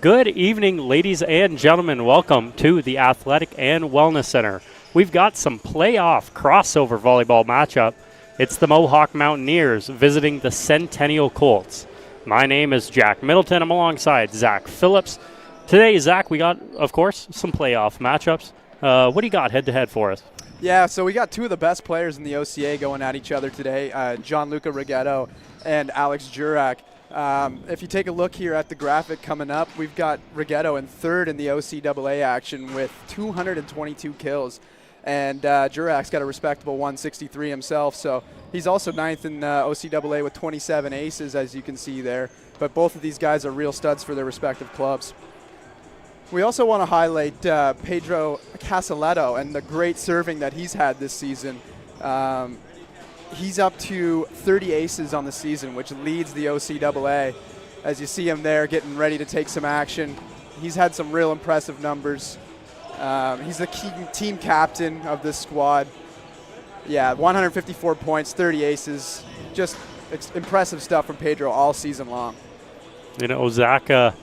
Good evening, ladies and gentlemen. Welcome to the Athletic and Wellness Center. We've got some playoff crossover volleyball matchup. It's the Mohawk Mountaineers visiting the Centennial Colts. My name is Jack Middleton. I'm alongside Zach Phillips. Today, Zach, we got, of course, some playoff matchups. What do you got head-to-head for us? Yeah, so we got two of the best players in the OCA going at each other today, Gianluca Rigetto and Alex Jurak. If you take a look here at the graphic coming up, we've got Rigetto in third in the OCAA action with 222 kills. And Jurak's got a respectable 163 himself, so he's also ninth in OCAA with 27 aces, as you can see there. But both of these guys are real studs for their respective clubs. We also want to highlight Pedro Casaletto and the great serving that he's had this season. He's up to 30 aces on the season, which leads the OCAA. As you see him there getting ready to take some action, he's had some real impressive numbers. He's the key team captain of this squad. Yeah, 154 points, 30 aces. Just impressive stuff from Pedro all season long. You know, Zach,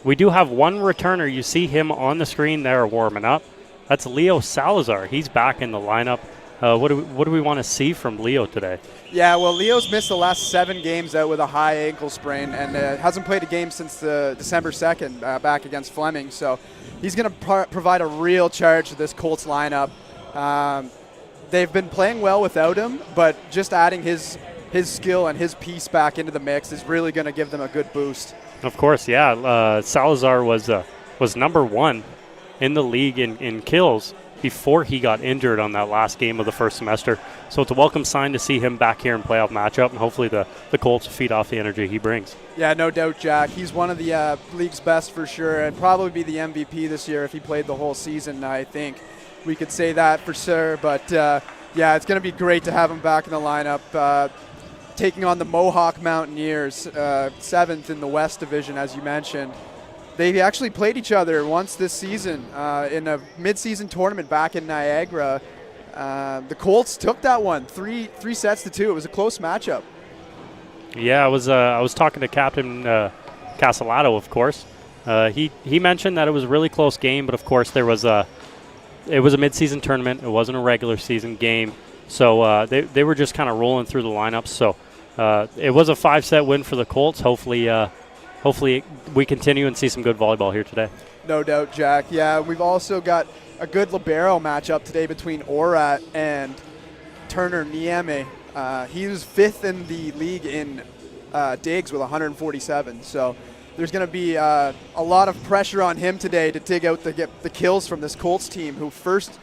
we do have one returner. You see him on the screen there warming up. That's Leo Salazar. He's back in the lineup. What do we want to see from Leo today? Yeah, well, Leo's missed the last 7 games out with a high ankle sprain and hasn't played a game since December 2nd back against Fleming. So he's going to provide a real charge to this Colts lineup. They've been playing well without him, but just adding his skill and his piece back into the mix is really going to give them a good boost. Of course, yeah. Salazar was number 1 in the league in kills before he got injured on that last game of the first semester. So it's a welcome sign to see him back here in playoff matchup, and hopefully the Colts feed off the energy he brings. Yeah, no doubt, Jack. He's one of the league's best for sure, and probably be the MVP this year if he played the whole season, I think. We could say that for sure, but yeah, it's going to be great to have him back in the lineup. Taking on the Mohawk Mountaineers, 7th in the West Division, as you mentioned. They actually played each other once this season in a mid-season tournament back in Niagara. The Colts took that one, 3 sets to 2. It was a close matchup. Yeah, I was talking to Captain Casaletto, of course. He mentioned that it was a really close game, but of course it was a mid-season tournament. It wasn't a regular season game, so they were just kind of rolling through the lineups. So it was a 5-set win for the Colts. Hopefully we continue and see some good volleyball here today. No doubt, Jack. Yeah, we've also got a good libero matchup today between Orat and Turner Nieme. He was 5th in the league in digs with 147. So there's going to be a lot of pressure on him today to dig out the kills from this Colts team, who first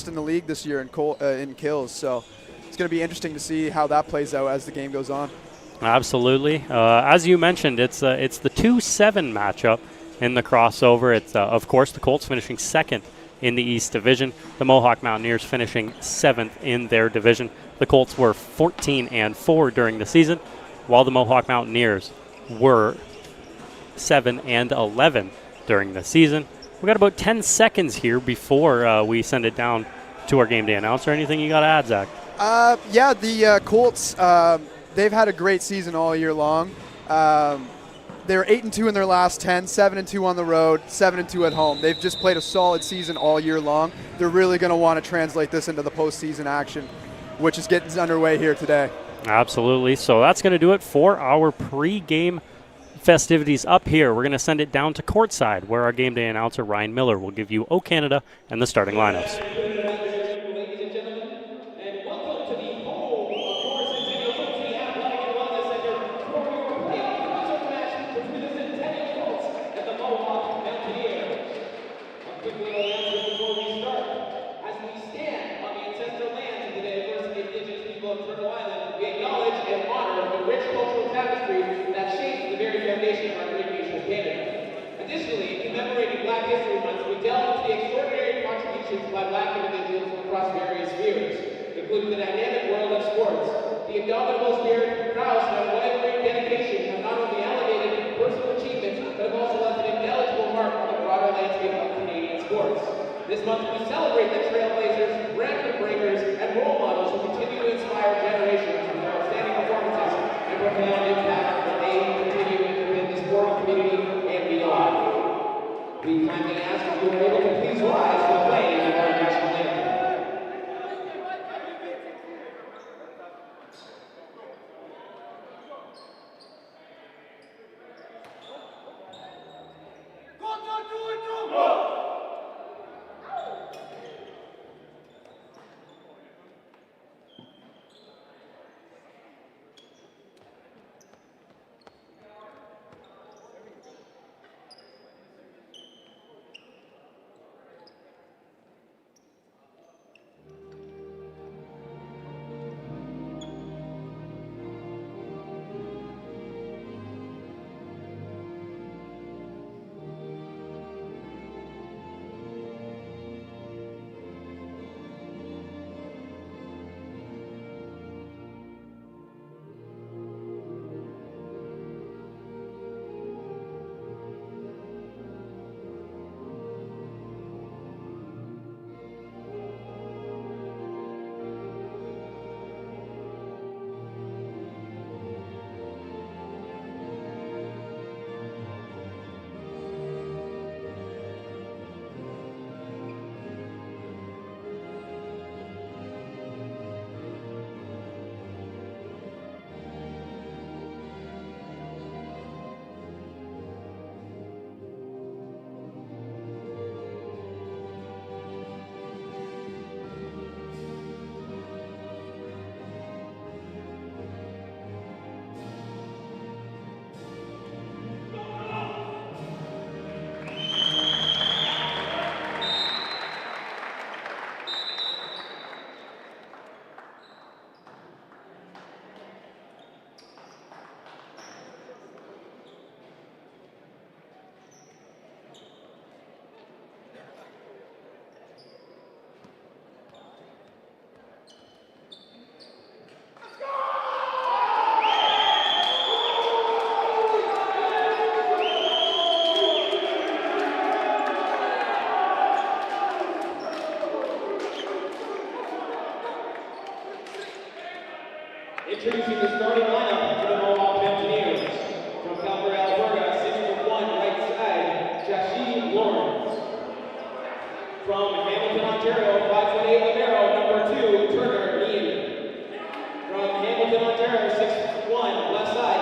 in the league this year in kills. So it's going to be interesting to see how that plays out as the game goes on. Absolutely. As you mentioned, it's the 2-7 matchup in the crossover. It's, of course, the Colts finishing 2nd in the East Division. The Mohawk Mountaineers finishing 7th in their division. The Colts were 14-4 during the season, while the Mohawk Mountaineers were 7-11 during the season. We've got about 10 seconds here before we send it down to our game day announcer. Anything you got to add, Zach? Yeah, the Colts... they've had a great season all year long. They're 8-2 in their last 10, 7-2 on the road, 7-2 at home. They've just played a solid season all year long. They're really going to want to translate this into the postseason action, which is getting underway here today. Absolutely. So that's going to do it for our pre-game festivities up here. We're going to send it down to courtside, where our game day announcer Ryan Miller will give you O Canada and the starting lineups. Additionally, commemorating Black History Month, we delve into the extraordinary contributions by Black individuals across various spheres, including the dynamic world of sports. The indomitable spirit, prowess, and unwavering dedication have not only elevated personal achievements, but have also left an indelible mark on the broader landscape of Canadian sports. This month, we celebrate the trailblazers, record breakers, and role models who continue to inspire generations with their outstanding performances and profound impact that they continue within the sporting community and beyond. We kindly ask if you are able to please rise for the playing of our national anthem. Introducing the starting lineup for the Mohawk Mountaineers. From Calgary, Alberta, 6'1", right side, Jashi Lawrence. From Hamilton, Ontario, 5'8", libero, number 2, Turner Ian. From Hamilton, Ontario, 6'1", left side,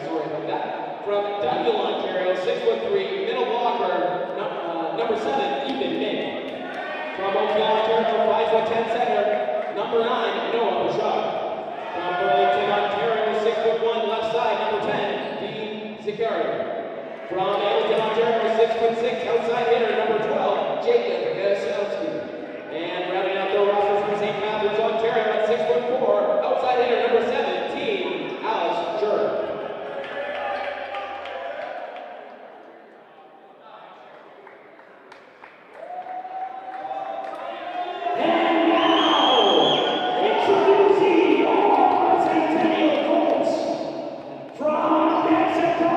sorry about that. From Dundee, Ontario, 6'3", middle blocker, number 7, Ethan May. From Oakville, Ontario, 5'10", center, number 9, Noah Bashar. From Burlington, Ontario, 6'1", left side, number 10, Dean Zakaria. From Hamilton, Ontario, 6'6", outside hitter, number 12, Jacob Gasilowski. And rounding out the roster from St. Catharines, Ontario, at 6'4", outside hitter, number 17, Alex Jurek. Centennial Colts from Mexico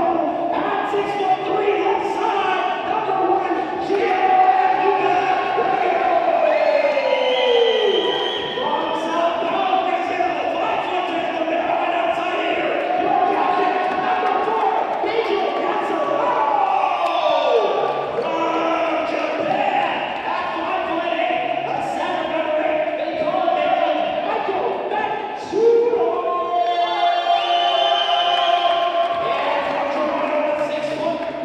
at 6'3", left side, number 1, from South Brazil, 5'10", libero and outside hitter, your captain, number 4, Angel Gasolaro. From Japan at 5'8", a center number 8, they call him Michael Matsuno.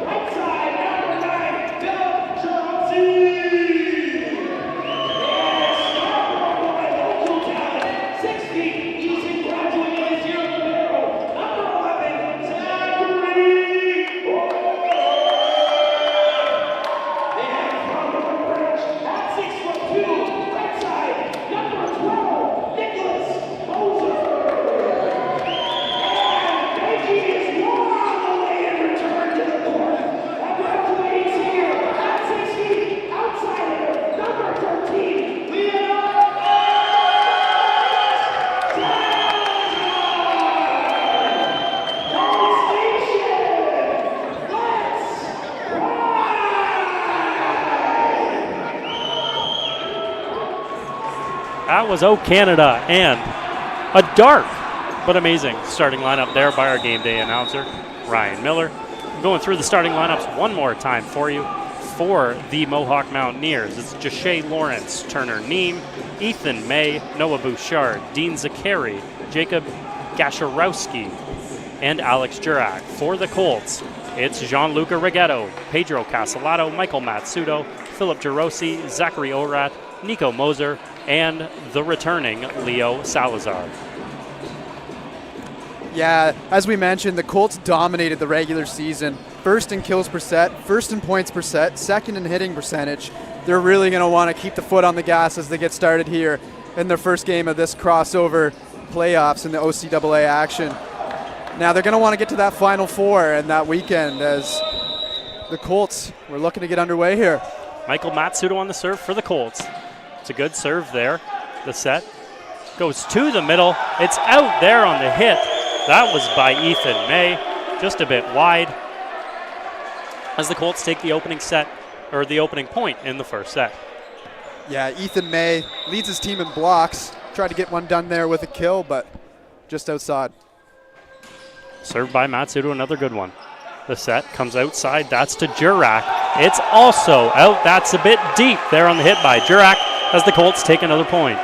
Right side, number 9, Philip Jersey. And Scarborough boy, local talent, 6 feet, he's graduating this year, libero, number 11, Zachary Boyd. And from Woodbridge, at 6'2", right side, number 12, Nicholas Moser. And Beijing is on the way in return to the court. Graduating senior at 6 feet, outsider, number 13, Leonard Gold Station, let's ride! That was O Canada and a dark but amazing starting lineup there by our game day announcer, Ryan Miller. Going through the starting lineups one more time for you. For the Mohawk Mountaineers, it's Jashay Lawrence, Turner Neem, Ethan May, Noah Bouchard, Dean Zakari, Jacob Gasharowski, and Alex Jurak. For the Colts, it's Gianluca Rigetto, Pedro Casalato, Michael Matsudo, Philip Jarosi, Zachary Orat, Nico Moser, and the returning Leo Salazar. Yeah, as we mentioned, the Colts dominated the regular season. First in kills per set, first in points per set, second in hitting percentage. They're really going to want to keep the foot on the gas as they get started here in their first game of this crossover playoffs in the OCAA action. Now they're going to want to get to that Final Four and that weekend as the Colts were looking to get underway here. Michael Matsudo on the serve for the Colts. It's a good serve there. The set goes to the middle. It's out there on the hit. That was by Ethan May, just a bit wide, as the Colts take the opening set, or the opening point in the first set. Yeah, Ethan May leads his team in blocks. Tried to get one done there with a kill, but just outside. Served by Matsudo, another good one. The set comes outside. That's to Jurak. It's also out. That's a bit deep there on the hit by Jurak as the Colts take another point.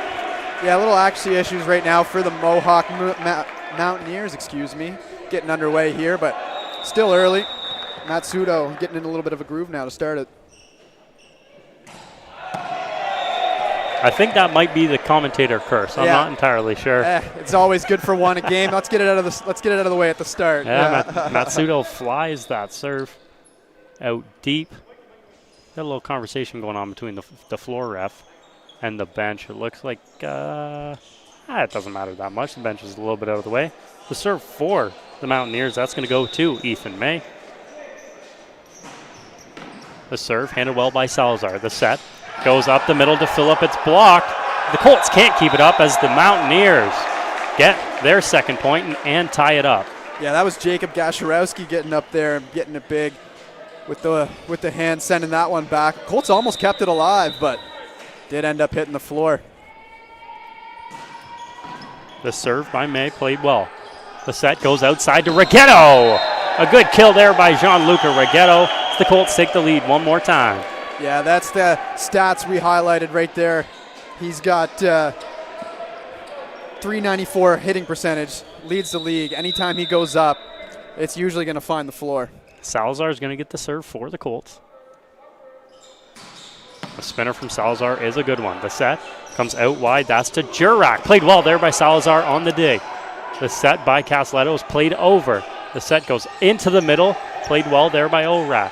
Yeah, a little accuracy issues right now for the Mohawk Mountaineers, getting underway here, but still early. Matsudo getting in a little bit of a groove now to start it. I think that might be the commentator curse. I'm not entirely sure. It's always good for one a game. Let's get it out of the way at the start. Yeah, Matsudo flies that serve out deep. Got a little conversation going on between the floor ref and the bench. It looks like it doesn't matter that much. The bench is a little bit out of the way. The serve for the Mountaineers, that's going to go to Ethan May. The serve handled well by Salazar. The set goes up the middle to Phillip. It's blocked. The Colts can't keep it up as the Mountaineers get their second point and tie it up. Yeah, that was Jacob Gasharowski getting up there and getting it big with the hand, sending that one back. Colts almost kept it alive, but did end up hitting the floor. The serve by May played well. The set goes outside to Rigetto. A good kill there by Gianluca Rigetto. The Colts take the lead one more time. Yeah, that's the stats we highlighted right there. He's got 394 hitting percentage, leads the league. Anytime he goes up, it's usually going to find the floor. Salazar is going to get the serve for the Colts. A spinner from Salazar is a good one. The set comes out wide. That's to Jurak. Played well there by Salazar on the dig. The set by Casaleto is played over. The set goes into the middle. Played well there by Orat.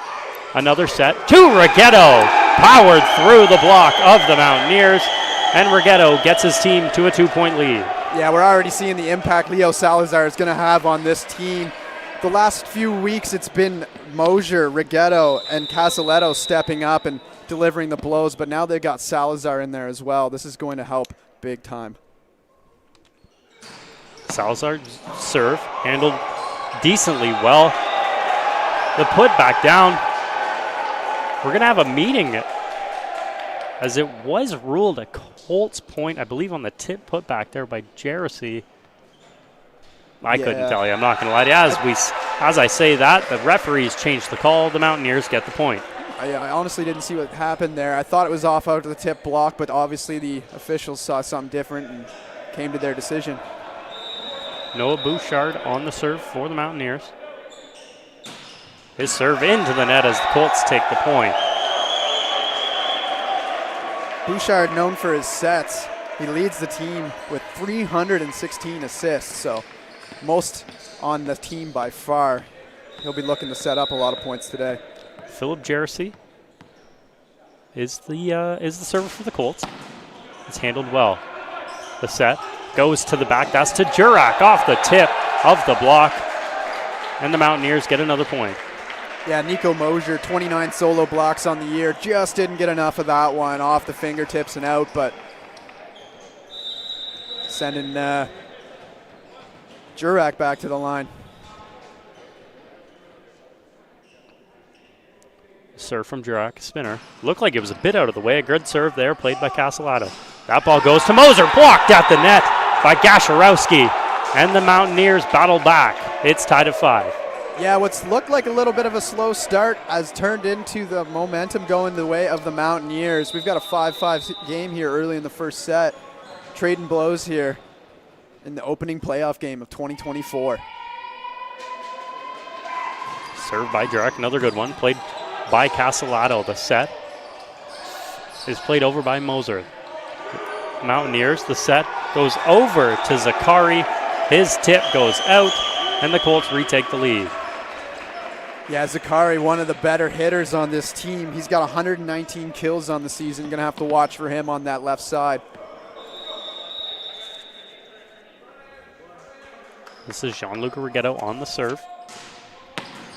Another set to Rigetto. Powered through the block of the Mountaineers. And Rigetto gets his team to a 2-point lead. Yeah, we're already seeing the impact Leo Salazar is going to have on this team. The last few weeks it's been Mosier, Rigetto, and Casaleto stepping up and delivering the blows, but now they've got Salazar in there as well. This is going to help big time. Salazar serve handled decently well. The put back down. We're going to have a meeting as it was ruled a Colts point, I believe, on the tip put back there by Jersey. I couldn't tell you. I'm not going to lie to you. As I say that, the referees changed the call. The Mountaineers get the point. I honestly didn't see what happened there. I thought it was off out of the tip block, but obviously the officials saw something different and came to their decision. Noah Bouchard on the serve for the Mountaineers. His serve into the net as the Colts take the point. Bouchard, known for his sets, he leads the team with 316 assists, so most on the team by far. He'll be looking to set up a lot of points today. Philip Jersey is the server for the Colts. It's handled well. The set goes to the back. That's to Jurak off the tip of the block. And the Mountaineers get another point. Yeah, Nico Mosier, 29 solo blocks on the year. Just didn't get enough of that one off the fingertips and out, but sending Jurak back to the line. Serve from Jurak, spinner. Looked like it was a bit out of the way. A good serve there, played by Casalato. That ball goes to Moser, blocked at the net by Gasharowski. And the Mountaineers battle back. It's tied at 5. Yeah, what's looked like a little bit of a slow start has turned into the momentum going the way of the Mountaineers. We've got a 5-5 game here early in the first set. Trading blows here in the opening playoff game of 2024. Served by Jurek, another good one. Played by Castellato. The set is played over by Moser. Mountaineers, the set goes over to Zakari. His tip goes out, and the Colts retake the lead. Yeah, Zakari, one of the better hitters on this team. He's got 119 kills on the season. Going to have to watch for him on that left side. This is Gianluca Rigetto on the serve.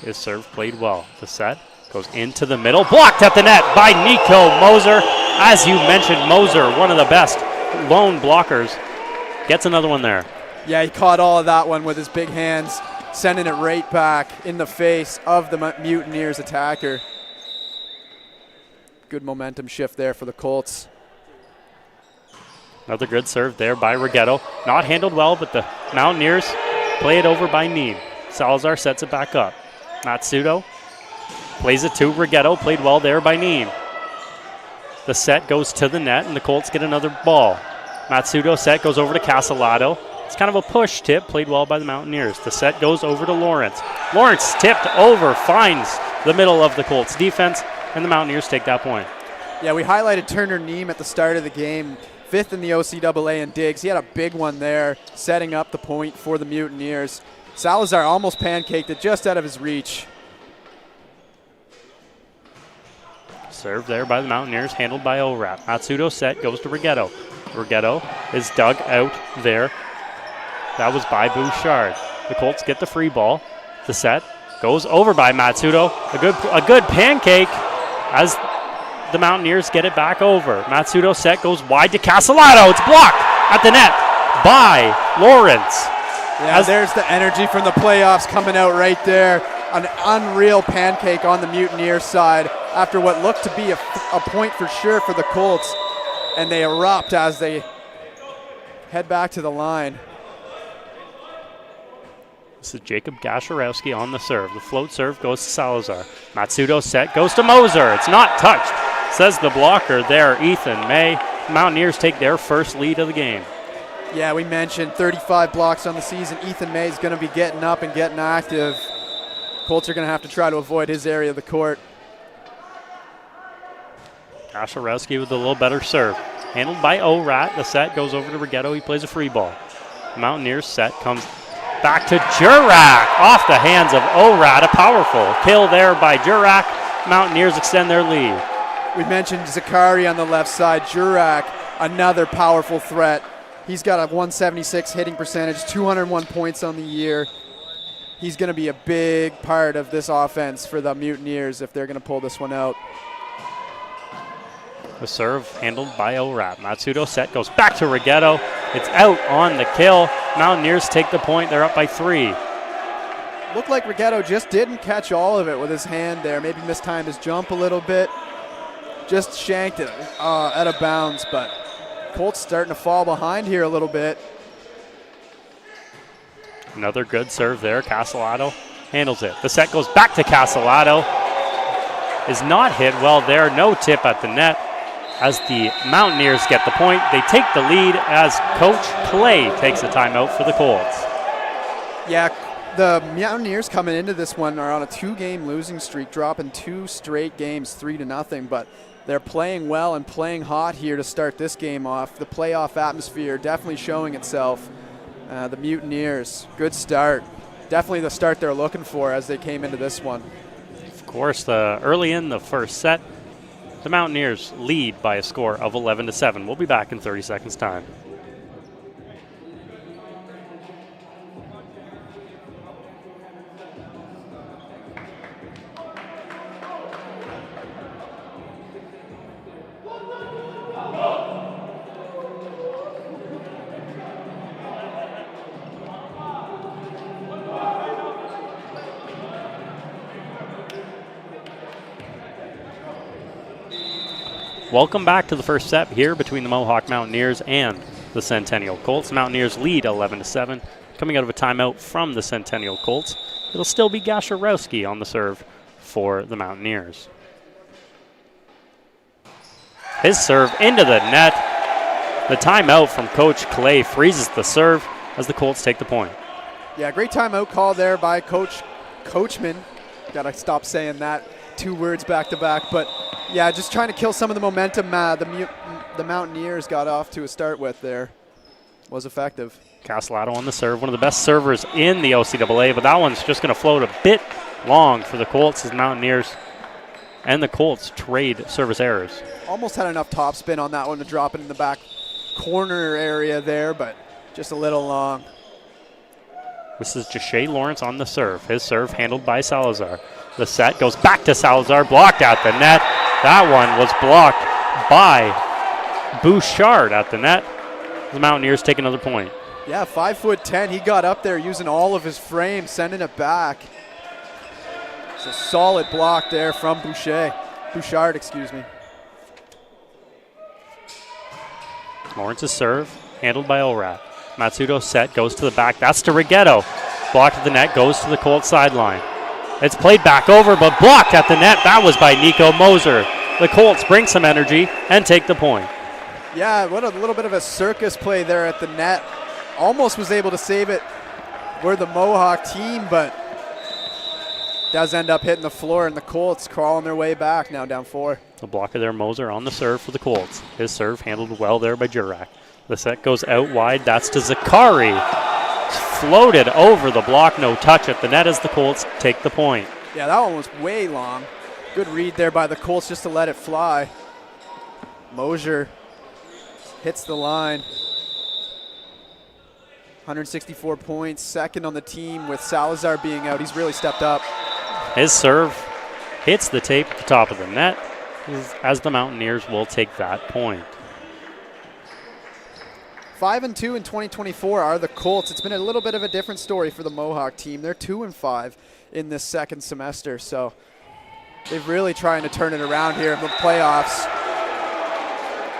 His serve played well. The set goes into the middle. Blocked at the net by Nico Moser. As you mentioned, Moser, one of the best lone blockers, gets another one there. Yeah, he caught all of that one with his big hands, sending it right back in the face of the Mutineers attacker. Good momentum shift there for the Colts. Another good serve there by Rigetto. Not handled well, but the Mountaineers play it over by Need. Salazar sets it back up. Matsudo plays it to Rigetto. Played well there by Need. The set goes to the net, and the Colts get another ball. Matsudo set goes over to Castellato. It's kind of a push tip, played well by the Mountaineers. The set goes over to Lawrence. Lawrence tipped over, finds the middle of the Colts defense, and the Mountaineers take that point. Yeah, we highlighted Turner Neem at the start of the game, 5th in the OCAA in digs. He had a big one there, setting up the point for the Mutineers. Salazar almost pancaked it just out of his reach. Served there by the Mountaineers, handled by Orat. Matsudo set goes to Rigetto. Rigetto is dug out there. That was by Bouchard. The Colts get the free ball. The set goes over by Matsudo. A good pancake as the Mountaineers get it back over. Matsudo set goes wide to Castellato. It's blocked at the net by Lawrence. Yeah, there's the energy from the playoffs coming out right there. An unreal pancake on the Mutineer side after what looked to be a point for sure for the Colts. And they erupt as they head back to the line. This is Jacob Gasharowski on the serve. The float serve goes to Salazar. Matsudo set goes to Moser. It's not touched, says the blocker there, Ethan May. Mountaineers take their first lead of the game. Yeah, we mentioned 35 blocks on the season. Ethan May is going to be getting up and getting active. Colts are going to have to try to avoid his area of the court. Gasharowski with a little better serve. Handled by Orat. The set goes over to Rigetto. He plays a free ball. Mountaineers set comes back to Jurek off the hands of Orat. A powerful kill there by Jurek. Mountaineers extend their lead. We mentioned Zakari on the left side. Jurek, another powerful threat. He's got a 176 hitting percentage, 201 points on the year. He's going to be a big part of this offense for the Mutineers if they're going to pull this one out. The serve handled by Orat. Matsudo set goes back to Rigetto. It's out on the kill. Mountaineers take the point. They're up by 3. Looked like Rigetto just didn't catch all of it with his hand there. Maybe mistimed his jump a little bit. Just shanked it out of bounds, but Colts starting to fall behind here a little bit. Another good serve there. Castellato handles it. The set goes back to Castellato. Is not hit well there. No tip at the net. As the Mountaineers get the point, they take the lead as Coach Clay takes a timeout for the Colts. Yeah, the Mountaineers coming into this one are on a 2-game losing streak, dropping 2 straight games, 3-0, but they're playing well and playing hot here to start this game off. The playoff atmosphere definitely showing itself. The Mutineers, good start. Definitely the start they're looking for as they came into this one. Of course, early in the first set, the Mountaineers lead by a score of 11-7. We'll be back in 30 seconds' time. Welcome back to the first set here between the Mohawk Mountaineers and the Centennial Colts. Mountaineers lead 11-7, coming out of a timeout from the Centennial Colts. It'll still be Gasharowski on the serve for the Mountaineers. His serve into the net. The timeout from Coach Clay freezes the serve as the Colts take the point. Yeah, great timeout call there by Coachman. Gotta stop saying that 2 words back to back. But yeah, just trying to kill some of the momentum the Mountaineers got off to a start with there. Was effective. Castellato on the serve, one of the best servers in the OCAA, but that one's just going to float a bit long for the Colts as Mountaineers and the Colts trade service errors. Almost had enough topspin on that one to drop it in the back corner area there, but just a little long. This is Jashay Lawrence on the serve. His serve handled by Salazar. The set goes back to Salazar, blocked at the net. That one was blocked by Bouchard at the net. The Mountaineers take another point. Yeah, 5'10". He got up there using all of his frame, sending it back. It's a solid block there from Bouchard, excuse me. Lawrence's serve, handled by Olrat. Matsudo set, goes to the back. That's to Rigetto. Blocked at the net, goes to the Colts sideline. It's played back over, but blocked at the net. That was by Nico Moser. The Colts bring some energy and take the point. Yeah, what a little bit of a circus play there at the net. Almost was able to save it. We're the Mohawk team, but does end up hitting the floor, and the Colts crawling their way back, now down 4. The blocker there, Moser on the serve for the Colts. His serve handled well there by Jurak. The set goes out wide. That's to Zakari. Floated over the block, no touch at the net as the Colts take the point. Yeah, that one was way long. Good read there by the Colts just to let it fly. Mosier hits the line. 164 points, second on the team with Salazar being out. He's really stepped up. His serve hits the tape at the top of the net as the Mountaineers will take that point. 5-2 in 2024 are the Colts. It's been a little bit of a different story for the Mohawk team. They're 2-5 in this second semester, so they're really trying to turn it around here in the playoffs.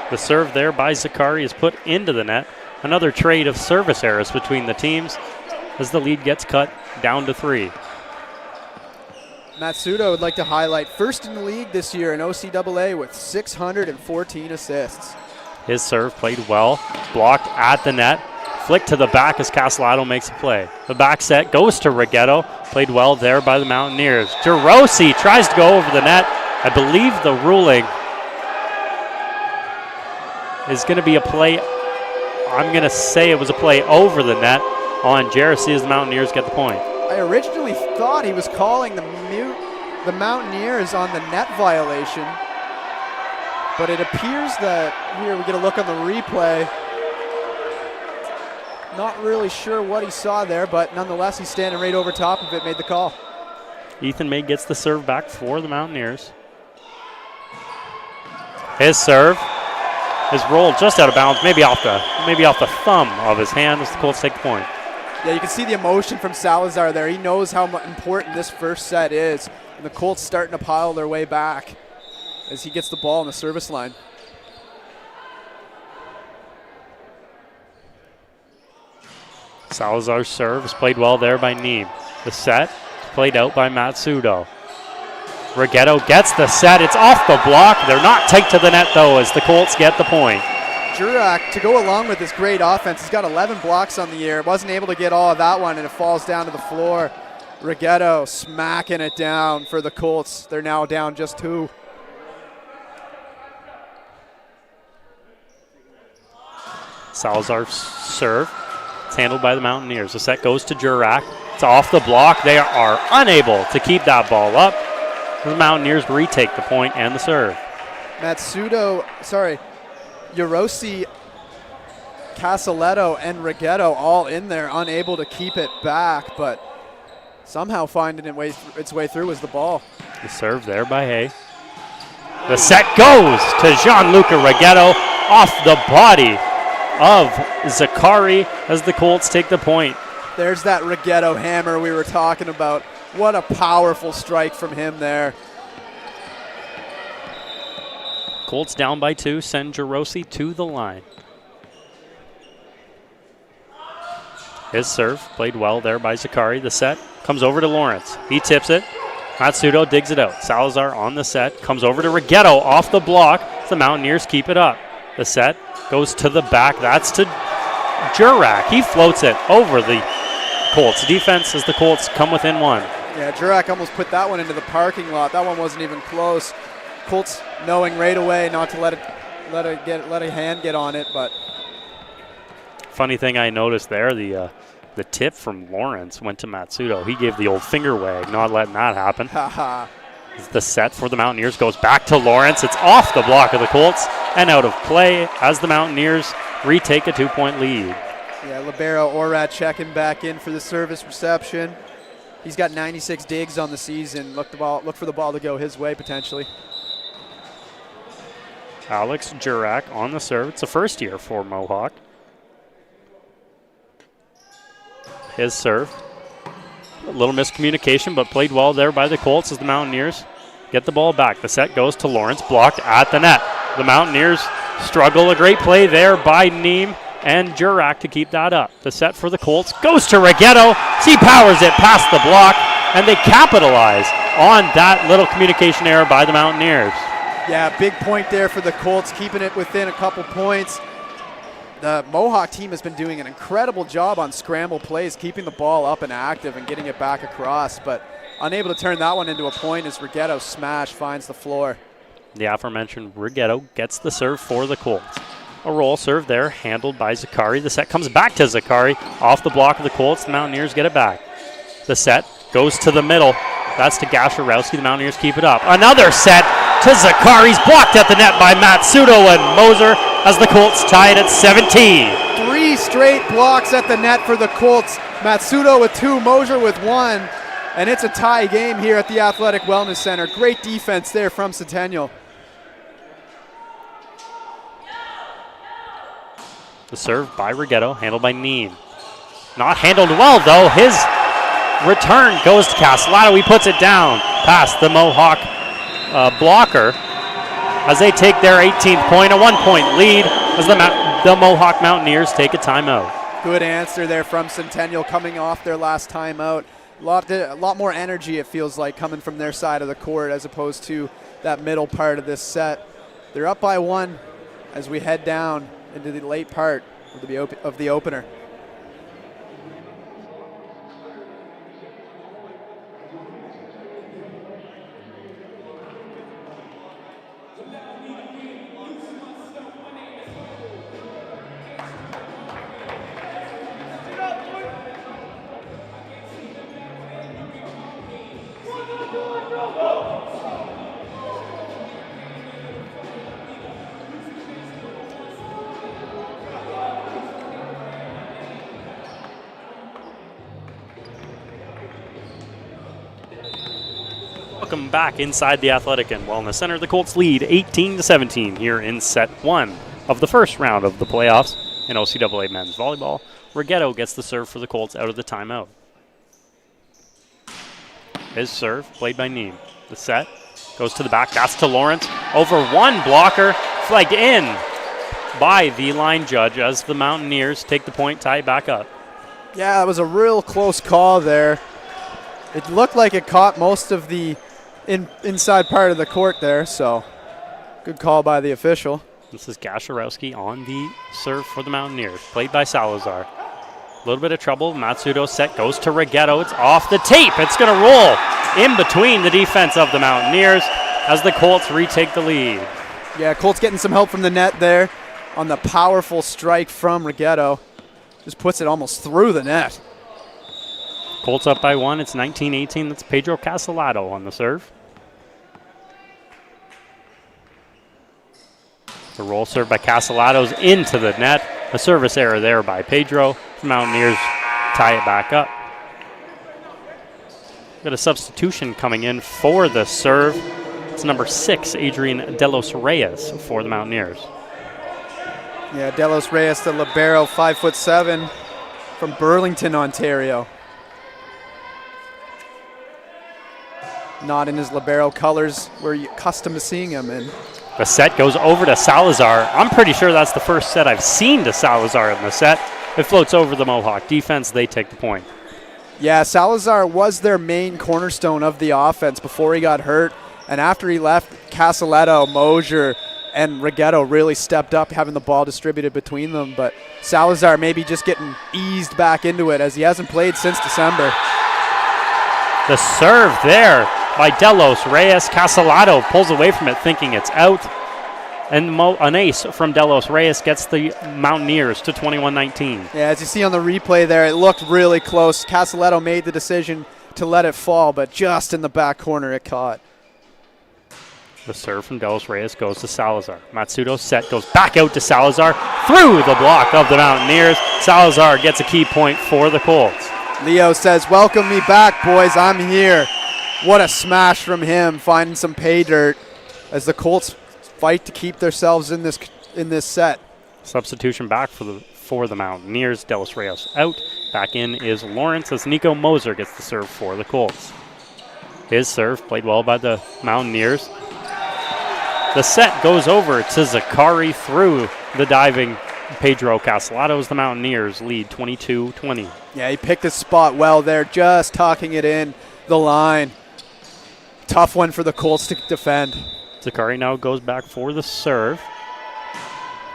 The serve there by Zakari is put into the net. Another trade of service errors between the teams as the lead gets cut down to 3. Matsudo would like to highlight first in the league this year in OCAA with 614 assists. His serve played well, blocked at the net, flicked to the back as Castellato makes a play. The back set goes to Rigetto, played well there by the Mountaineers. Jarosi tries to go over the net. I believe the ruling is going to be a play. I'm going to say it was a play over the net on Jarosi as the Mountaineers get the point. I originally thought he was calling the Mountaineers on the net violation, but it appears that here we get a look on the replay. Not really sure what he saw there, but nonetheless he's standing right over top of it, made the call. Ethan May gets the serve back for the Mountaineers. His serve is rolled just out of bounds, maybe off the thumb of his hand as the Colts take the point. Yeah, you can see the emotion from Salazar there. He knows how important this first set is, and the Colts starting to pile their way back as he gets the ball on the service line. Salazar's serve is played well there by Neeb. The set played out by Matsudo. Rigetto gets the set. It's off the block. They're not tight to the net, though, as the Colts get the point. Jurak, to go along with this great offense, he's got 11 blocks on the year. Wasn't able to get all of that one, and it falls down to the floor. Rigetto smacking it down for the Colts. They're now down just 2. Salazar's serve. It's handled by the Mountaineers. The set goes to Jurak. It's off the block. They are unable to keep that ball up. The Mountaineers retake the point and the serve. Jarosi, Castelletto, and Rigetto all in there, unable to keep it back, but somehow finding its way through was the ball. The serve there by Hay. The set goes to Gianluca Rigetto off the body of Zakari as the Colts take the point. There's that Rigetto hammer we were talking about. What a powerful strike from him there. Colts down by 2, send Jarosi to the line. His serve played well there by Zakari. The set comes over to Lawrence. He tips it. Matsudo digs it out. Salazar on the set, comes over to Rigetto off the block. The Mountaineers keep it up. The set goes to the back. That's to Jurak. He floats it over the Colts defense as the Colts come within one. Yeah, Jurak almost put that one into the parking lot. That one wasn't even close. Colts knowing right away not to let a hand get on it, but funny thing I noticed there, the tip from Lawrence went to Matsudo. He gave the old finger wag, not letting that happen. The set for the Mountaineers goes back to Lawrence. It's off the block of the Colts and out of play as the Mountaineers retake a 2-point lead. Yeah, libero Orad checking back in for the service reception. He's got 96 digs on the season. Look for the ball to go his way potentially. Alex Jurak on the serve. It's the first year for Mohawk. His serve. A little miscommunication, but played well there by the Colts as the Mountaineers get the ball back. The set goes to Lawrence, blocked at the net. The Mountaineers struggle. A great play there by Neem and Jurak to keep that up. The set for the Colts goes to Rigetto. He powers it past the block, and they capitalize on that little communication error by the Mountaineers. Yeah, big point there for the Colts, keeping it within a couple points. The Mohawk team has been doing an incredible job on scramble plays, keeping the ball up and active and getting it back across, but unable to turn that one into a point as Rigetto's smash finds the floor. The aforementioned Rigetto gets the serve for the Colts. A roll serve there, handled by Zakari. The set comes back to Zakari off the block of the Colts. The Mountaineers get it back. The set goes to the middle. That's to Gasharowski. The Mountaineers keep it up. Another set to Zakari's blocked at the net by Matsudo and Moser as the Colts tie it at 17. 3 straight blocks at the net for the Colts. Matsudo with 2, Moser with 1, and it's a tie game here at the Athletic Wellness Center. Great defense there from Centennial. The serve by Rigetto, handled by Neem. Not handled well, though. His return goes to Castellato. He puts it down past the Mohawk blocker as they take their 18th point, a 1-point lead as the Mohawk Mountaineers take a timeout. Good answer there from Centennial coming off their last timeout. A lot more energy, it feels like, coming from their side of the court as opposed to that middle part of this set. They're up by 1 as we head down into the late part of the opener. Welcome back inside the Athletic and Wellness Center. The Colts lead 18-17 here in set 1 of the first round of the playoffs in OCAA men's volleyball. Rigetto gets the serve for the Colts out of the timeout. His serve played by Neem. The set goes to the back. That's to Lawrence. Over 1 blocker, flagged in by the line judge as the Mountaineers take the point, tie it back up. Yeah, it was a real close call there. It looked like it caught most of the inside part of the court there, so good call by the official. This is Gasharowski on the serve for the Mountaineers, played by Salazar. A little bit of trouble. Matsudo set goes to Rigetto. It's off the tape. It's going to roll in between the defense of the Mountaineers as the Colts retake the lead. Yeah, Colts getting some help from the net there on the powerful strike from Rigetto. Just puts it almost through the net. Colts up by 1. It's 19-18. That's Pedro Castellato on the serve. The roll serve by Castellado's into the net. A service error there by Pedro. The Mountaineers tie it back up. Got a substitution coming in for the serve. It's number 6, Adrian Delos Reyes for the Mountaineers. Yeah, Delos Reyes, the libero, 5'7", from Burlington, Ontario. Not in his libero colors we're accustomed to seeing him in. The set goes over to Salazar. I'm pretty sure that's the first set I've seen to Salazar in the set. It floats over the Mohawk defense. They take the point. Yeah, Salazar was their main cornerstone of the offense before he got hurt. And after he left, Casaletto, Mosier, and Rigetto really stepped up, having the ball distributed between them. But Salazar maybe just getting eased back into it as he hasn't played since December. The serve there by Delos Reyes. Casaletto pulls away from it thinking it's out. And an ace from Delos Reyes gets the Mountaineers to 21-19. Yeah, as you see on the replay there, it looked really close. Casaletto made the decision to let it fall, but just in the back corner it caught. The serve from Delos Reyes goes to Salazar. Matsudo's set goes back out to Salazar through the block of the Mountaineers. Salazar gets a key point for the Colts. Leo says, "Welcome me back, boys. I'm here." What a smash from him, finding some pay dirt as the Colts fight to keep themselves in this set. Substitution back for the Mountaineers. Delos Reyes out. Back in is Lawrence as Nico Moser gets the serve for the Colts. His serve played well by the Mountaineers. The set goes over to Zakari through the diving Pedro Casaletto as the Mountaineers lead 22-20. Yeah, he picked his spot well there, just tucking it in the line. Tough one for the Colts to defend. Zakari now goes back for the serve.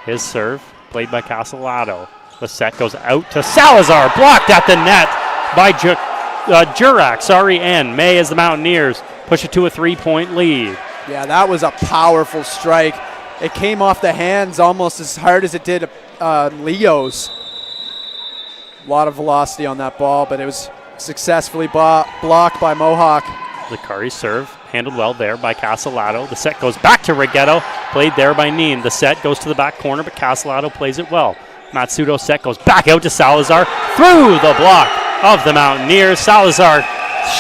His serve played by Casaletto. The set goes out to Salazar, blocked at the net by Jurak, and May as the Mountaineers push it to a 3-point lead. Yeah, that was a powerful strike. It came off the hands almost as hard as it did Leo's. A lot of velocity on that ball, but it was successfully blocked by Mohawk. Zakari's serve handled well there by Casaletto. The set goes back to Rigetto, played there by Neen. The set goes to the back corner, but Casaletto plays it well. Matsudo's set goes back out to Salazar through the block of the Mountaineers. Salazar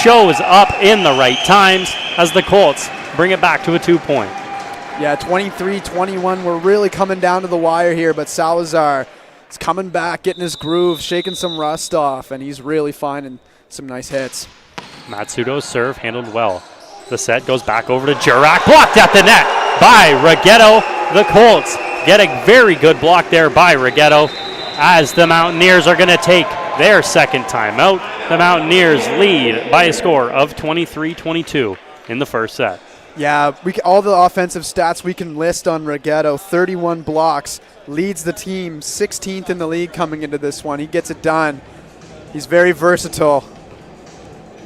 shows up in the right times as the Colts bring it back to a 2-point. Yeah, 23-21. We're really coming down to the wire here, but Salazar is coming back, getting his groove, shaking some rust off, and he's really finding some nice hits. Matsudo's serve handled well. The set goes back over to Jurak, blocked at the net by Rigetto. The Colts get a very good block there by Rigetto as the Mountaineers are going to take their second timeout. The Mountaineers lead by a score of 23-22 in the first set. Yeah, all the offensive stats we can list on Rigetto, 31 blocks, leads the team, 16th in the league coming into this one. He gets it done. He's very versatile.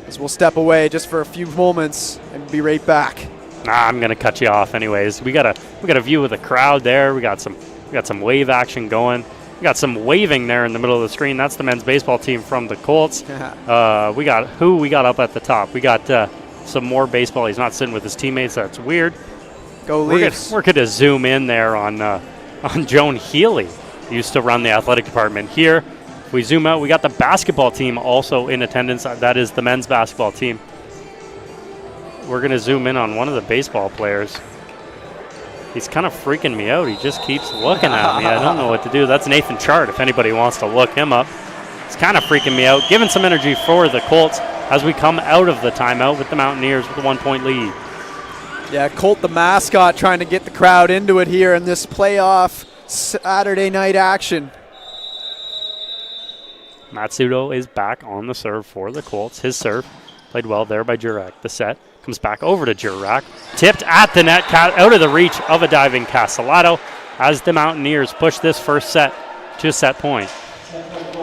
As we'll step away just for a few moments and be right back. I'm going to cut you off anyways. We got a view of the crowd there. We got some wave action going. We got some waving there in the middle of the screen. That's the men's baseball team from the Colts. We got up at the top. We got some more baseball. He's not sitting with his teammates. That's weird. Go Leafs. We're going to zoom in there on Joan Healy. He used to run the athletic department here. If we zoom out, we got the basketball team also in attendance. That is the men's basketball team. We're going to zoom in on one of the baseball players. He's kind of freaking me out. He just keeps looking at me. I don't know what to do. That's Nathan Chart, if anybody wants to look him up. It's kind of freaking me out. Giving some energy for the Colts as we come out of the timeout with the Mountaineers with a 1-point lead. Yeah, Colt the mascot trying to get the crowd into it here in this playoff Saturday night action. Matsudo is back on the serve for the Colts. His serve played well there by Jurak. The set comes back over to Jurak. Tipped at the net, out of the reach of a diving Casaletto as the Mountaineers push this first set to a set point.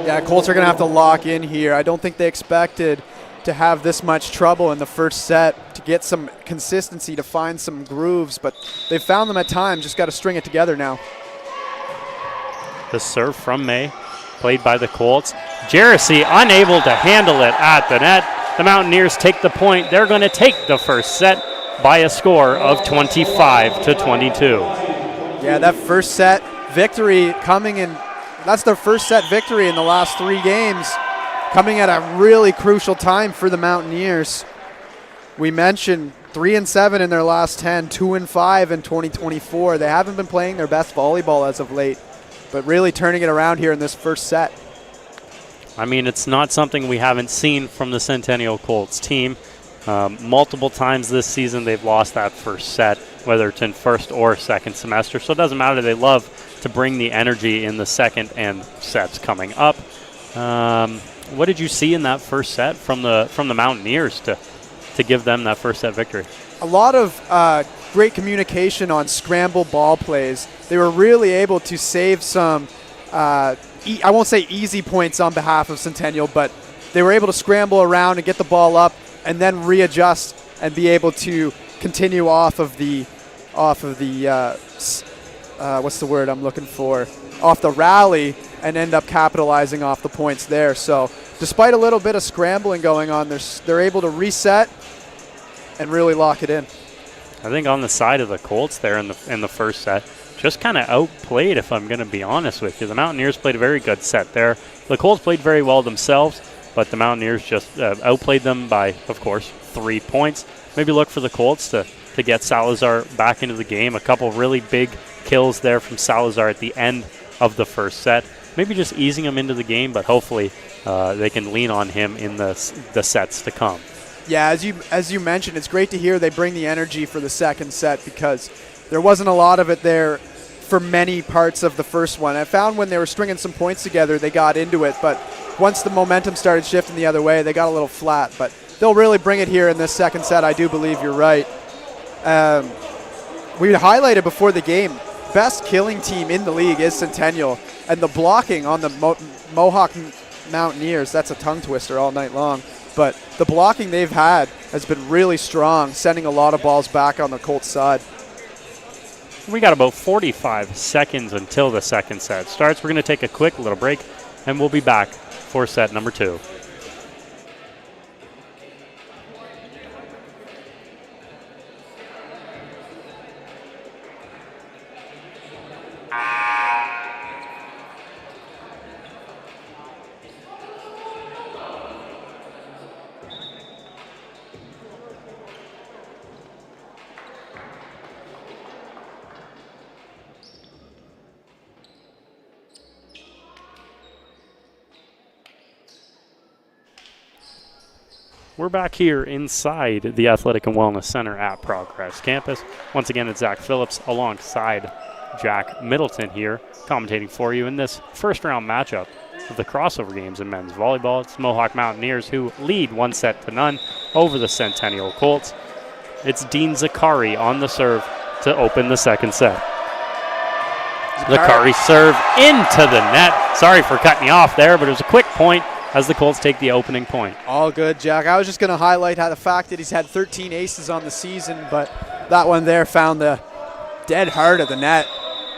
Yeah, Colts are going to have to lock in here. I don't think they expected to have this much trouble in the first set, to get some consistency, to find some grooves, but they found them at times. Just got to string it together now. The serve from May, played by the Colts. Jersey unable to handle it at the net. The Mountaineers take the point. They're going to take the first set by a score of 25-22. Yeah, that first set victory coming in. That's their first set victory in the last 3 games, coming at a really crucial time for the Mountaineers. We mentioned 3-7 in their last 10, 2-5 in 2024. They haven't been playing their best volleyball as of late, but really turning it around here in this first set. I mean, it's not something we haven't seen from the Centennial Colts team. Multiple times this season they've lost that first set, whether it's in first or second semester. So it doesn't matter. They love to bring the energy in the second and sets coming up. What did you see in that first set from the Mountaineers to give them that first set victory? A lot of great communication on scramble ball plays. They were really able to save some, I won't say easy points on behalf of Centennial, but they were able to scramble around and get the ball up and then readjust and be able to continue off of the what's the word I'm looking for? Off the rally and end up capitalizing off the points there. So despite a little bit of scrambling going on, they're able to reset and really lock it in. I think on the side of the Colts there in the first set, just kind of outplayed, if I'm going to be honest with you. The Mountaineers played a very good set there. The Colts played very well themselves, but the Mountaineers just outplayed them by, of course, 3 points. Maybe look for the Colts to get Salazar back into the game. A couple really big kills there from Salazar at the end of the first set. Maybe just easing him into the game, but hopefully they can lean on him in the sets to come. Yeah, as you mentioned, it's great to hear they bring the energy for the second set because there wasn't a lot of it there for many parts of the first one. I found when they were stringing some points together, they got into it, but once the momentum started shifting the other way, they got a little flat. But they'll really bring it here in this second set. I do believe you're right. We highlighted before the game, best killing team in the league is Centennial, and the blocking on the Mohawk Mountaineers, that's a tongue twister all night long, but the blocking they've had has been really strong, sending a lot of balls back on the Colts side. We got about 45 seconds until the second set starts. We're going to take a quick little break, and we'll be back for set number 2. We're back here inside the Athletic and Wellness Center at Progress Campus. Once again, it's Zach Phillips alongside Jack Middleton here, commentating for you in this first round matchup of the crossover games in men's volleyball. It's Mohawk Mountaineers who lead 1-0 over the Centennial Colts. It's Dean Zakari on the serve to open the second set. Zakari serve into the net. Sorry for cutting you off there, but it was a quick point as the Colts take the opening point. All good, Jack. I was just going to highlight how the fact that he's had 13 aces on the season, but that one there found the dead heart of the net.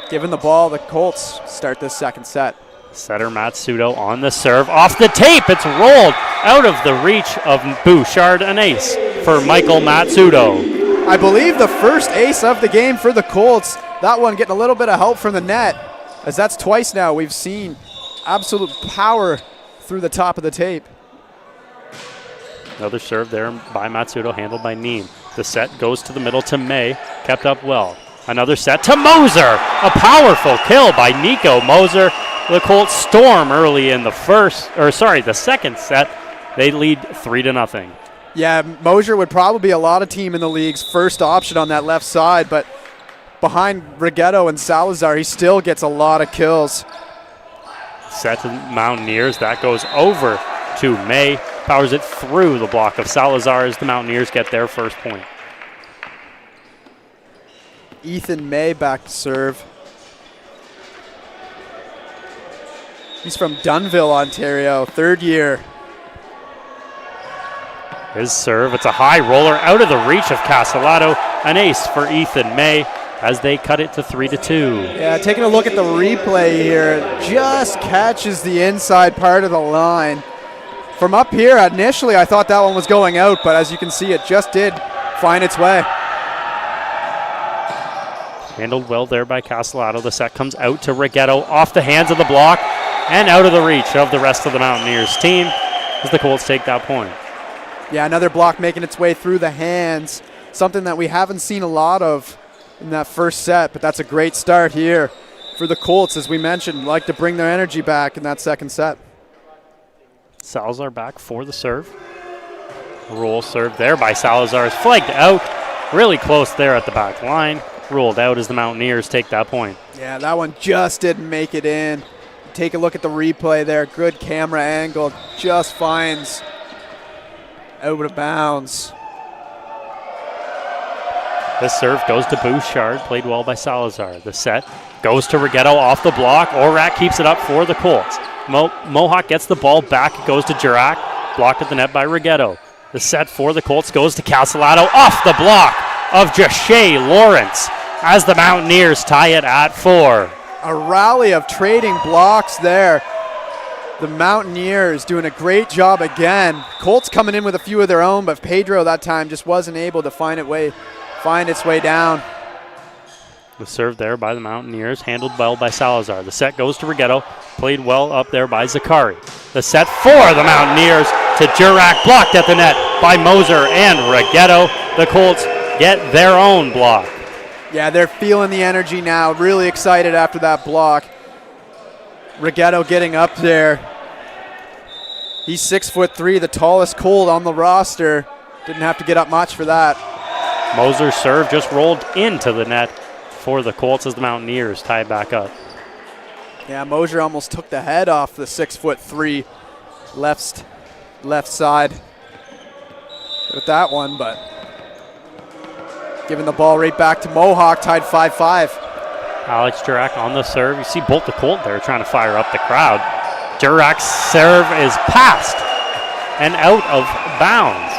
Given the ball, the Colts start this second set. Setter Matsudo on the serve. Off the tape, it's rolled out of the reach of Bouchard. An ace for Michael Matsudo. I believe the first ace of the game for the Colts. That one getting a little bit of help from the net, as that's twice now we've seen absolute power through the top of the tape. Another serve there by Matsudo, handled by Neem. The set goes to the middle to May, kept up well. Another set to Moser. A powerful kill by Nico Moser. The Colts storm early in the second set. They lead 3-0. Yeah, Moser would probably be a lot of team in the league's first option on that left side, but behind Rigetto and Salazar, he still gets a lot of kills. Set to Mountaineers. That goes over to May. Powers it through the block of Salazar as the Mountaineers get their first point. Ethan May back to serve. He's from Dunnville, Ontario, third year. His serve, it's a high roller out of the reach of Castellato. An ace for Ethan May as they cut it to 3-2. Yeah, taking a look at the replay here, just catches the inside part of the line. From up here, initially I thought that one was going out, but as you can see, it just did find its way. Handled well there by Castellato. The set comes out to Rigetto, off the hands of the block, and out of the reach of the rest of the Mountaineers team as the Colts take that point. Yeah, another block making its way through the hands, something that we haven't seen a lot of in that first set, but that's a great start here for the Colts, as we mentioned, like to bring their energy back in that second set. Salazar back for the serve. Roll serve there by Salazar is flagged out. Really close there at the back line. Ruled out as the Mountaineers take that point. Yeah, that one just didn't make it in. take a look at the replay there. Good camera angle. Just finds out of bounds. The serve goes to Bouchard, played well by Salazar. The set goes to Rigetto off the block. Orat keeps it up for the Colts. Mohawk gets the ball back. It goes to Jurek, blocked at the net by Rigetto. The set for the Colts goes to Castellato off the block of Jashay Lawrence as the Mountaineers tie it at 4. A rally of trading blocks there. The Mountaineers doing a great job again. Colts coming in with a few of their own, but Pedro that time just wasn't able to find its way down. The serve there by the Mountaineers, handled well by Salazar. The set goes to Rigetto, played well up there by Zakari. The set for the Mountaineers to Jurek, blocked at the net by Moser and Rigetto. The Colts get their own block. Yeah, they're feeling the energy now, really excited after that block. Rigetto getting up there. He's 6'3", the tallest Colt on the roster. Didn't have to get up much for that. Moser's serve just rolled into the net for the Colts as the Mountaineers tie it back up. Yeah, Moser almost took the head off the 6'3" left side with that one, but giving the ball right back to Mohawk, tied 5-5. Alex Jurek on the serve. You see Bolt the Colt there trying to fire up the crowd. Jurek's serve is passed and out of bounds.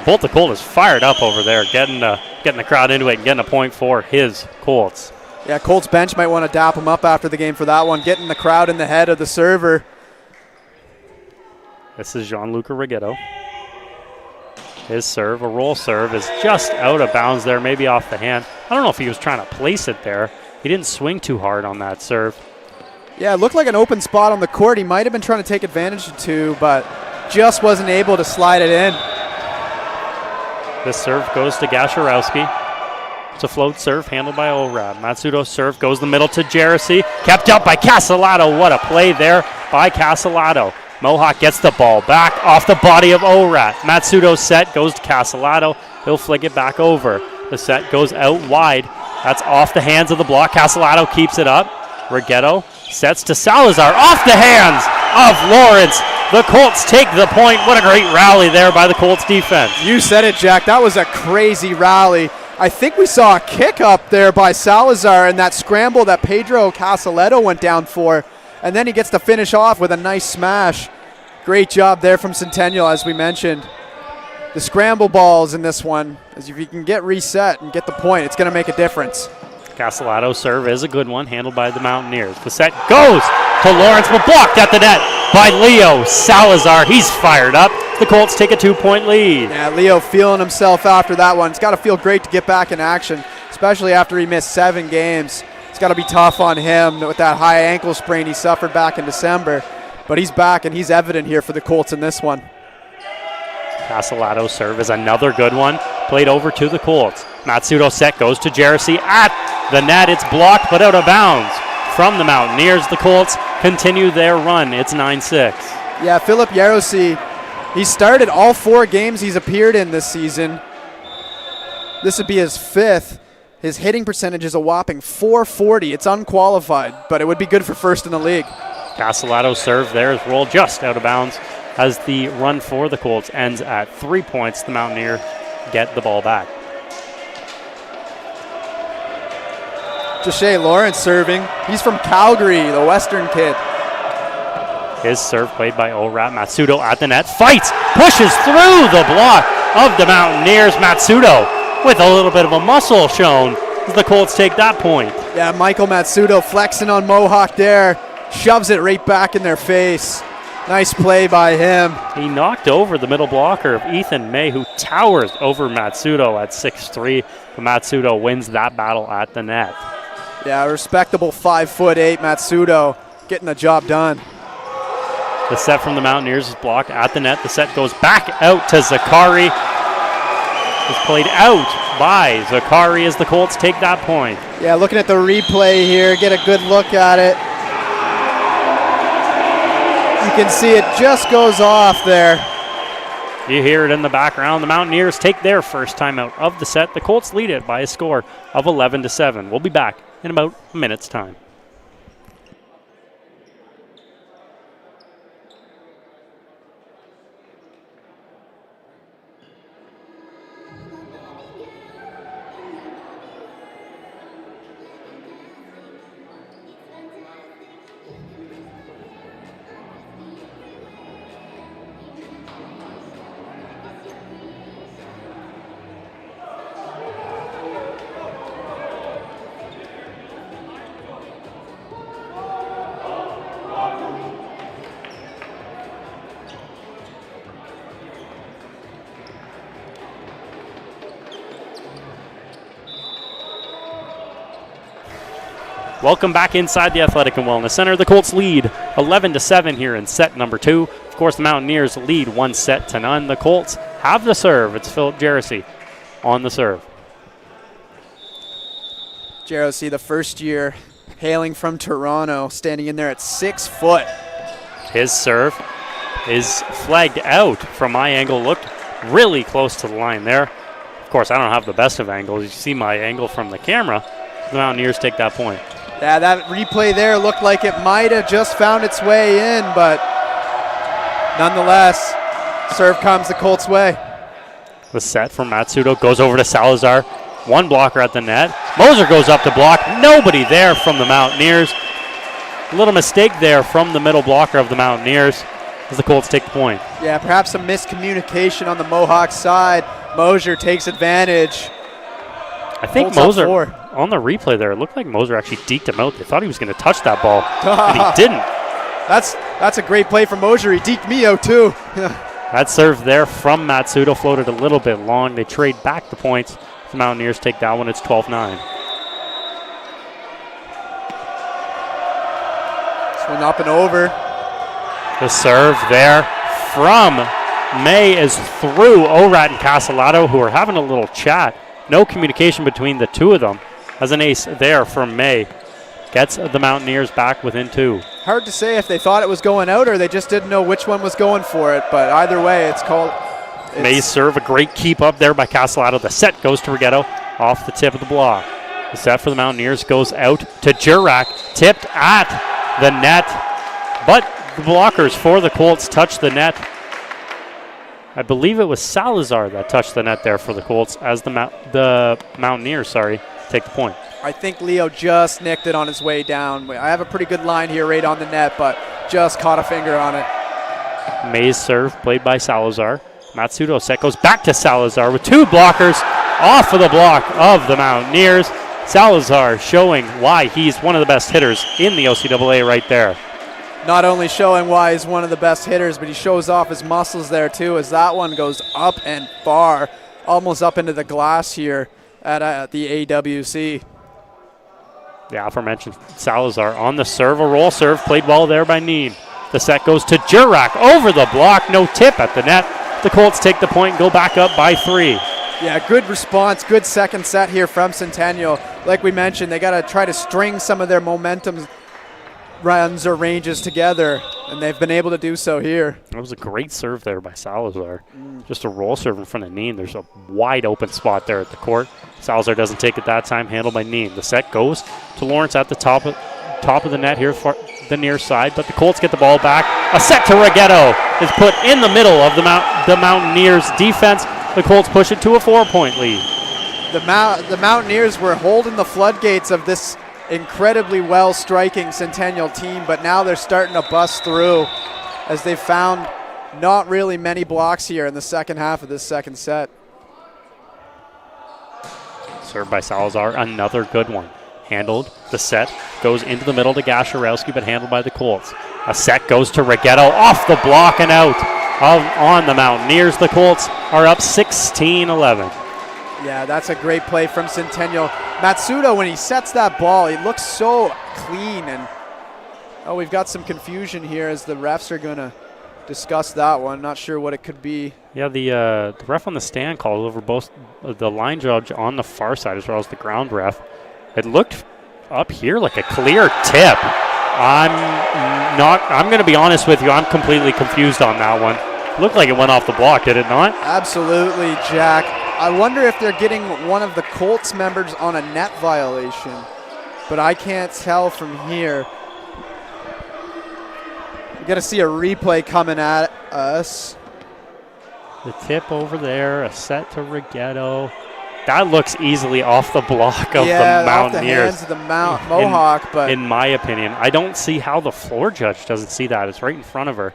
Bolt the Colt is fired up over there, getting the crowd into it and getting a point for his Colts. Yeah, Colts bench might want to dap him up after the game for that one, getting the crowd in the head of the server. This is Gianluca Rigetto. His serve, a roll serve, is just out of bounds there, maybe off the hand. I don't know if he was trying to place it there. He didn't swing too hard on that serve. Yeah, it looked like an open spot on the court. He might have been trying to take advantage of two, but just wasn't able to slide it in. This serve goes to Gasharowski. It's a float serve handled by Orad. Matsudo's serve goes the middle to Jersey. Kept up by Castellato. What a play there by Castellato. Mohawk gets the ball back off the body of Orat. Matsudo's set goes to Castellato. He'll flick it back over. The set goes out wide. That's off the hands of the block. Castellato keeps it up. Rigetto sets to Salazar. Off the hands of Lawrence. The Colts take the point. What a great rally there by the Colts defense. You said it, Jack. That was a crazy rally. I think we saw a kick up there by Salazar and that scramble that Pedro Castellato went down for. And then he gets to finish off with a nice smash. Great job there from Centennial, as we mentioned. The scramble balls in this one, as if you can get reset and get the point, it's going to make a difference. Castellato's serve is a good one, handled by the Mountaineers. The set goes to Lawrence, but blocked at the net by Leo Salazar. He's fired up. The Colts take a 2-point lead. Yeah, Leo feeling himself after that one. It's got to feel great to get back in action, especially after he missed 7 games. It's got to be tough on him with that high ankle sprain he suffered back in December. But he's back, and he's evident here for the Colts in this one. Castellato's serve is another good one, played over to the Colts. Matsudo set goes to Jersey at the net. It's blocked, but out of bounds from the Mountaineers. The Colts continue their run. It's 9-6. Yeah, Philip Yarosi, he started all 4 games he's appeared in this season. This would be his 5th. His hitting percentage is a whopping .440. It's unqualified, but it would be good for first in the league. Castellato's serve there is rolled just out of bounds as the run for the Colts ends at 3 points. The Mountaineers get the ball back. Jashay Lawrence serving. He's from Calgary, the Western kid. His serve played by Orat. Matsudo at the net. Fights, pushes through the block of the Mountaineers. Matsudo with a little bit of a muscle shown as the Colts take that point. Yeah, Michael Matsudo flexing on Mohawk there. Shoves it right back in their face. Nice play by him. He knocked over the middle blocker of Ethan May, who towers over Matsudo at 6'3", but Matsudo wins that battle at the net. Yeah, a respectable 5'8" Matsudo getting the job done. The set from the Mountaineers is blocked at the net. The set goes back out to Zakari. It's played out by Zakari as the Colts take that point. Yeah, looking at the replay here, get a good look at it. You can see it just goes off there. You hear it in the background. The Mountaineers take their first timeout of the set. The Colts lead it by a score of 11-7. We'll be back in about a minute's time. Welcome back inside the Athletic and Wellness Center. The Colts lead 11-7 here in set number 2. Of course, the Mountaineers lead 1-0. The Colts have the serve. It's Philip Jersey on the serve. Jersey, the first year, hailing from Toronto, standing in there at 6 foot. His serve is flagged out from my angle. Looked really close to the line there. Of course, I don't have the best of angles. You see my angle from the camera. The Mountaineers take that point. Yeah, that replay there looked like it might have just found its way in, but nonetheless, serve comes the Colts' way. The set from Matsudo goes over to Salazar. One blocker at the net. Moser goes up to block. Nobody there from the Mountaineers. A little mistake there from the middle blocker of the Mountaineers as the Colts take the point. Yeah, perhaps some miscommunication on the Mohawk side. Moser takes advantage. I think Moser, on the replay there, it looked like Moser actually deked him out. They thought he was going to touch that ball, and he didn't. That's a great play from Moser. He deked me out too. That serve there from Matsudo floated a little bit long. They trade back the points. The Mountaineers take that one. It's 12-9. This one up and over. The serve there from May is through Orat and Castellato, who are having a little chat. No communication between the two of them. As an ace there from May. Gets the Mountaineers back within 2. Hard to say if they thought it was going out or they just didn't know which one was going for it, but either way, it's called. May's serve, a great keep up there by Castellato. The set goes to Rigetto off the tip of the block. The set for the Mountaineers goes out to Jurak, tipped at the net, but the blockers for the Colts touch the net. I believe it was Salazar that touched the net there for the Colts as the Mountaineers, take the point. I think Leo just nicked it on his way down. I have a pretty good line here right on the net, but just caught a finger on it. May's serve played by Salazar. Matsudo set goes back to Salazar with 2 blockers off of the block of the Mountaineers. Salazar showing why he's one of the best hitters in the OCAA right there. Not only showing why he's one of the best hitters, but he shows off his muscles there too, as that one goes up and far, almost up into the glass here at the AWC. The aforementioned Salazar on the serve, a roll serve, played well there by Neen. The set goes to Jurak over the block, no tip at the net. The Colts take the point and go back up by 3. Yeah, good response, good second set here from Centennial. Like we mentioned, they got to try to string some of their momentum runs or ranges together, and they've been able to do so here. That was a great serve there by Salazar. Just a roll serve in front of Neen. There's a wide open spot there at the court. Salazar doesn't take it that time, handled by Neen. The set goes to Lawrence at the top of the net here for the near side, but the Colts get the ball back. A set to Rigetto is put in the middle of the Mountaineers defense. The Colts push it to a 4-point lead. The Mountaineers were holding the floodgates of this incredibly well striking Centennial team, but now they're starting to bust through as they've found not really many blocks here in the second half of this second set. Served by Salazar, another good one. Handled, the set goes into the middle to Gasharowski, but handled by the Colts. A set goes to Rigetto off the block and out on the Mountaineers. The Colts are up 16-11. Yeah, that's a great play from Centennial. Matsudo, when he sets that ball, he looks so clean. And we've got some confusion here as the refs are going to discuss that one. Not sure what it could be. Yeah, the ref on the stand called over both the line judge on the far side as well as the ground ref. It looked up here like a clear tip. I'm going to be honest with you. I'm completely confused on that one. Looked like it went off the block, did it not? Absolutely, Jack. I wonder if they're getting one of the Colts members on a net violation, but I can't tell from here. We got to see a replay coming at us. The tip over there, a set to Rigetto. That looks easily off the block of the Mountaineers. Off the hands of the Mohawk. But in my opinion, I don't see how the floor judge doesn't see that. It's right in front of her.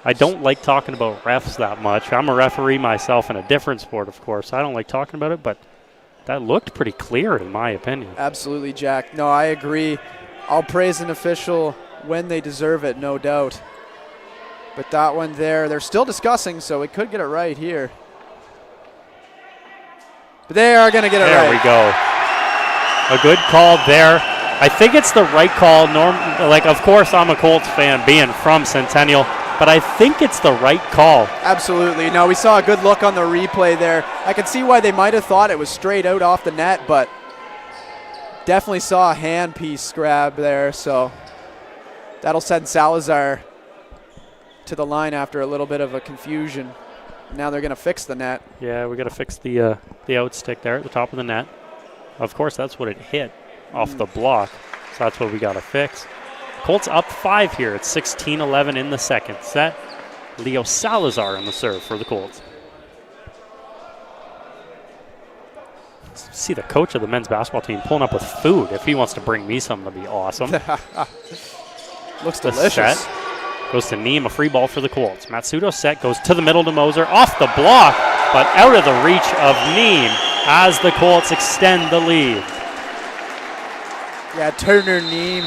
I don't like talking about refs that much. I'm a referee myself in a different sport, of course. I don't like talking about it, but that looked pretty clear in my opinion. Absolutely, Jack. No, I agree. I'll praise an official when they deserve it, no doubt. But that one there, they're still discussing, so we could get it right here. But they are going to get it right. There we go. A good call there I think it's the right call. Of course, I'm a Colts fan being from Centennial, but I think it's the right call. Absolutely. No, we saw a good look on the replay there. I can see why they might have thought it was straight out off the net, but definitely saw a hand piece grab there, so that'll send Salazar to the line after a little bit of a confusion. Now they're going to fix the net. Yeah, we got to fix the out stick there at the top of the net. Of course, that's what it hit off the block, so that's what we got to fix. Colts up 5 here. It's 16-11 in the second set. Leo Salazar on the serve for the Colts. See the coach of the men's basketball team pulling up with food. If he wants to bring me some, that'd be awesome. Looks The delicious. set goes to Neem, a free ball for the Colts. Matsudo's set goes to the middle to Moser, off the block, but out of the reach of Neem as the Colts extend the lead. Yeah, Turner Neem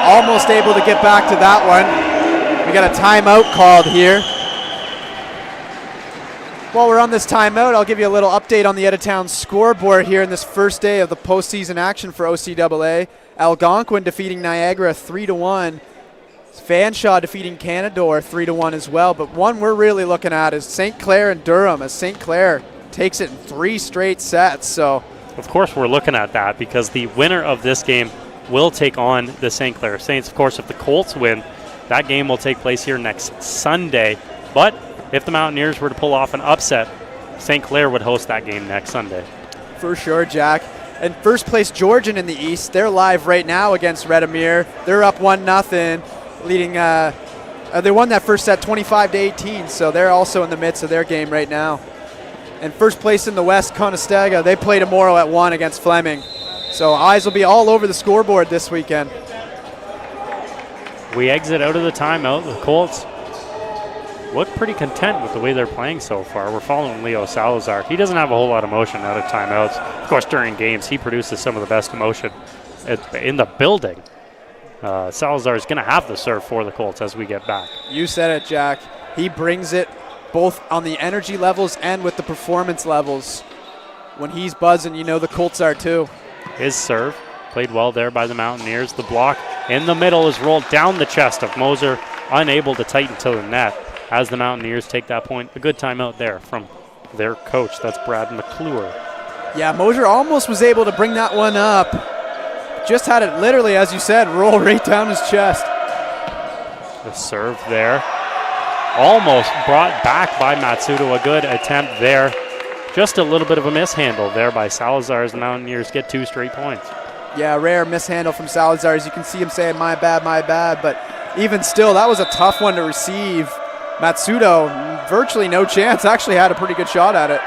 almost able to get back to that one. We got a timeout called here. While we're on this timeout, I'll give you a little update on the out-of-town scoreboard here in this first day of the postseason action for OCAA. Algonquin defeating Niagara 3-1. Fanshawe defeating Canadore 3-1 as well. But one we're really looking at is St. Clair and Durham, as St. Clair takes it in 3 straight sets. So, of course, we're looking at that because the winner of this game will take on the St. Clair Saints. Of course, if the Colts win, that game will take place here next Sunday. But if the Mountaineers were to pull off an upset, St. Clair would host that game next Sunday. For sure, Jack. And first place Georgian in the East, they're live right now against Redimir. They're up 1-0, leading. They won that first set 25-18, so they're also in the midst of their game right now. And first place in the West, Conestoga, they play tomorrow at 1 against Fleming. So eyes will be all over the scoreboard this weekend. We exit out of the timeout. The Colts look pretty content with the way they're playing so far. We're following Leo Salazar. He doesn't have a whole lot of motion out of timeouts. Of course, during games, he produces some of the best emotion in the building. Salazar is going to have the serve for the Colts as we get back. You said it, Jack. He brings it both on the energy levels and with the performance levels. When he's buzzing, you know the Colts are too. His serve played well there by the Mountaineers. The block in the middle is rolled down the chest of Moser, unable to tighten to the net as the Mountaineers take that point. A good timeout there from their coach. That's Brad McClure. Yeah, Moser almost was able to bring that one up. Just had it literally, as you said, roll right down his chest. The serve there. Almost brought back by Matsudo. A good attempt there. Just a little bit of a mishandle there by Salazar as the Mountaineers get 2 straight points. Yeah, rare mishandle from Salazar. As you can see him saying, my bad, my bad. But even still, that was a tough one to receive. Matsudo, virtually no chance. Actually had a pretty good shot at it.